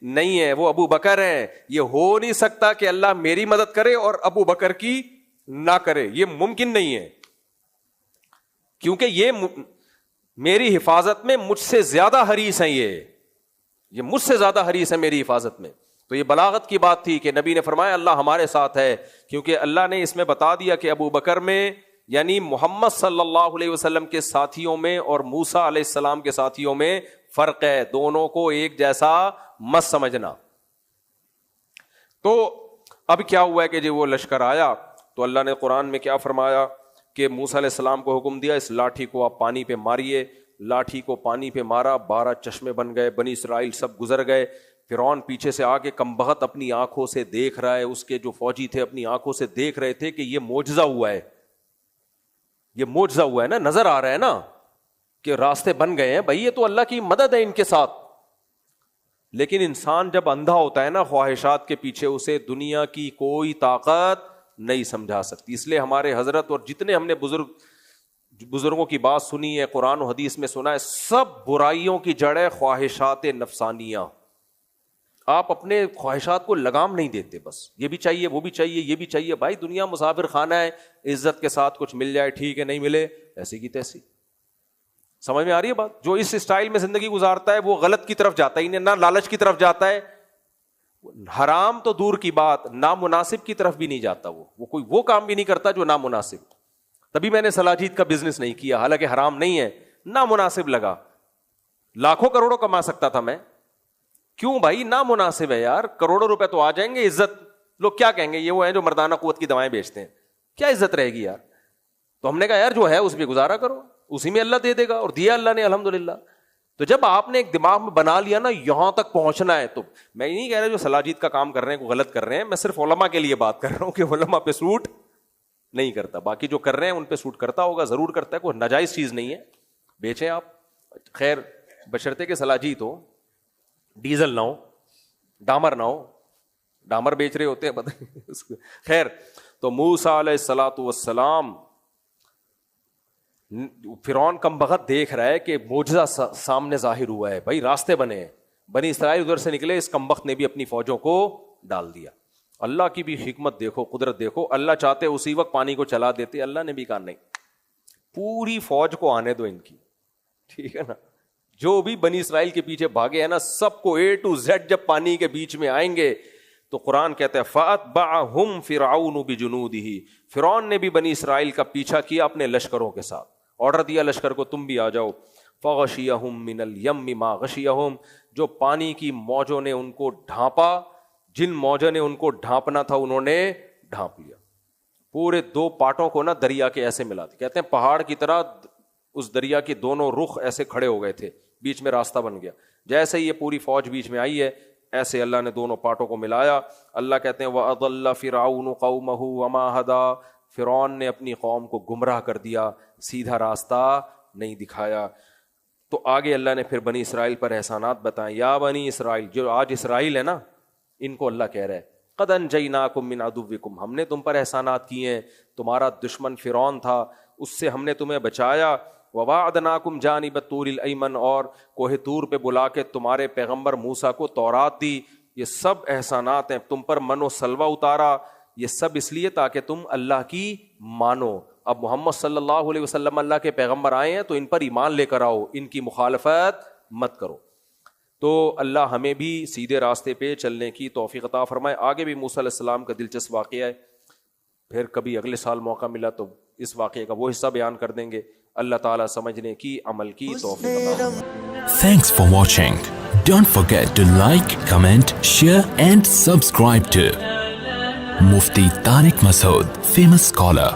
نہیں ہیں، وہ ابو بکر ہیں. یہ ہو نہیں سکتا کہ اللہ میری مدد کرے اور ابو بکر کی نہ کرے، یہ ممکن نہیں ہے، کیونکہ یہ میری حفاظت میں مجھ سے زیادہ حریص ہیں، یہ مجھ سے زیادہ حریص ہے میری حفاظت میں. تو یہ بلاغت کی بات تھی کہ نبی نے فرمایا اللہ ہمارے ساتھ ہے، کیونکہ اللہ نے اس میں بتا دیا کہ ابو بکر میں، یعنی محمد صلی اللہ علیہ وسلم کے ساتھیوں میں اور موسیٰ علیہ السلام کے ساتھیوں میں فرق ہے، دونوں کو ایک جیسا مت سمجھنا. تو اب کیا ہوا ہے کہ جو وہ لشکر آیا تو اللہ نے قرآن میں کیا فرمایا کہ موسیٰ علیہ السلام کو حکم دیا اس لاٹھی کو آپ پانی پہ ماریے. لاٹھی کو پانی پہ مارا، 12 چشمے بن گئے، بنی اسرائیل سب گزر گئے. فرعون پیچھے سے آ کے کمبخت اپنی آنکھوں سے دیکھ رہا ہے، اس کے جو فوجی تھے اپنی آنکھوں سے دیکھ رہے تھے کہ یہ معجزہ ہوا ہے، یہ معجزہ ہوا ہے نا، نظر آ رہا ہے نا کہ راستے بن گئے ہیں، بھائی یہ تو اللہ کی مدد ہے ان کے ساتھ. لیکن انسان جب اندھا ہوتا ہے نا خواہشات کے پیچھے، اسے دنیا کی کوئی طاقت نہیں سمجھا سکتی. اس لیے ہمارے حضرت اور جتنے ہم نے بزرگوں کی بات سنی ہے، قرآن و حدیث میں سنا ہے، سب برائیوں کی جڑ ہے خواہشات نفسانیہ. آپ اپنے خواہشات کو لگام نہیں دیتے، بس یہ بھی چاہیے وہ بھی چاہیے یہ بھی چاہیے. بھائی دنیا مسافر خانہ ہے، عزت کے ساتھ کچھ مل جائے ٹھیک ہے، نہیں ملے ایسی کی تیسی. سمجھ میں آ رہی ہے بات؟ جو اس اسٹائل میں زندگی گزارتا ہے وہ غلط کی طرف جاتا ہی نہ لالچ کی طرف جاتا ہے، حرام تو دور کی بات، نامناسب کی طرف بھی نہیں جاتا. وہ کوئی وہ کام بھی نہیں کرتا جو نامناسب. تبھی میں نے سلاجید کا بزنس نہیں کیا، حالانکہ حرام نہیں ہے، نامناسب لگا. لاکھوں کروڑوں کما سکتا تھا میں، کیوں بھائی؟ نامناسب ہے یار. کروڑوں روپے تو آ جائیں گے، عزت لوگ کیا کہیں گے یہ وہ ہیں جو مردانہ قوت کی دوائیں بیچتے ہیں، کیا عزت رہے گی یار. تو ہم نے کہا یار جو ہے اس پہ گزارا کرو، اسی میں اللہ دے دے گا، اور دیا اللہ نے الحمدللہ. تو جب آپ نے ایک دماغ میں بنا لیا نا یہاں تک پہنچنا ہے، تو میں نہیں کہہ رہا جو سلاجید کا کام کر رہے ہیں کو غلط کر رہے ہیں، میں صرف علماء کے لیے بات کر رہا ہوں کہ علماء پہ سوٹ نہیں کرتا. باقی جو کر رہے ہیں ان پہ سوٹ کرتا ہوگا، ضرور کرتا ہے، کوئی ناجائز چیز نہیں ہے. بیچیں آپ، خیر بشرطے کہ سلاجید ہو، ڈیزل نہ ہو، ڈامر نہ ہو. ڈامر بیچ رہے ہوتے ہیں خیر. تو موسیٰ علیہ الصلوۃ والسلام، فرعون کم بخت دیکھ رہا ہے کہ معجزہ سامنے ظاہر ہوا ہے، بھائی راستے بنے ہیں، بنی اسرائیل ادھر سے نکلے، اس کم بخت نے بھی اپنی فوجوں کو ڈال دیا. اللہ کی بھی حکمت دیکھو، قدرت دیکھو. اللہ چاہتے اسی وقت پانی کو چلا دیتے، اللہ نے بھی کہا نہیں، پوری فوج کو آنے دو ان کی، ٹھیک ہے نا. جو بھی بنی اسرائیل کے پیچھے بھاگے ہیں نا، سب کو A to Z جب پانی کے بیچ میں آئیں گے تو قرآن کہتا ہے فَأَتْبَعَهُمْ فِرْعَوْنُ بِجُنُودِهِ، فرعون نے بھی بنی اسرائیل کا پیچھا کیا اپنے لشکروں کے ساتھ. آرڈر دیا لشکر کو تم بھی آ جاؤ. فَغَشِيَهُمْ مِنَ الْيَمِّ مَا غَشِيَهُمْ، جو پانی کی موجوں نے ان کو ڈھانپا، جن موجوں نے ان کو ڈھانپنا تھا انہوں نے ڈھانپ لیا. پورے 2 پارٹوں کو نا دریا کے ایسے ملا دی. کہتے ہیں پہاڑ کی طرح اس دریا کے دونوں رخ ایسے کھڑے ہو گئے تھے, بیچ میں راستہ بن گیا. جیسے یہ پوری فوج بیچ میں آئی ہے ایسے اللہ نے دونوں پارٹوں کو ملایا. اللہ کہتے ہیں وَأَضَلَّ فِرْعَوْنُ قَوْمَهُ وَمَا هَدَىٰ, فرعون نے اپنی قوم کو گمراہ کر دیا, سیدھا راستہ نہیں دکھایا. تو آگے اللہ نے پھر بنی اسرائیل پر احسانات بتائیں. یا بنی اسرائیل, جو آج اسرائیل ہے نا, ان کو اللہ کہہ رہا ہے قَدْ أَنْجَيْنَاكُمْ مِنْ عَدُوِّكُمْ, ہم نے تم پر احسانات کیے ہیں. تمہارا دشمن فرعون تھا, اس سے ہم نے تمہیں بچایا. وَوَاعَدْنَاكُمْ جَانِبَ الطُّورِ الْأَيْمَنِ, اور کوہ طور پہ بلا کے تمہارے پیغمبر موسیٰ کو تورات دی. یہ سب احسانات ہیں. تم پر من و سلوہ اتارا, یہ سب اس لیے تاکہ تم اللہ کی مانو. اب محمد صلی اللہ علیہ وسلم اللہ کے پیغمبر آئے ہیں تو ان پر ایمان لے کر آؤ, ان کی مخالفت مت کرو. تو اللہ ہمیں بھی سیدھے راستے پہ چلنے کی توفیق عطا فرمائے. آگے بھی موسیٰ علیہ السلام کا دلچسپ واقعہ ہے, پھر کبھی اگلے سال موقع ملا تو اس واقعے کا وہ حصہ بیان کر دیں گے. اللہ تعالیٰ سمجھنے کی, عمل کی توفیق عطا فرمائے. Thanks for watching. Don't forget to like, comment, share and subscribe to Mufti Tariq Masood, famous scholar.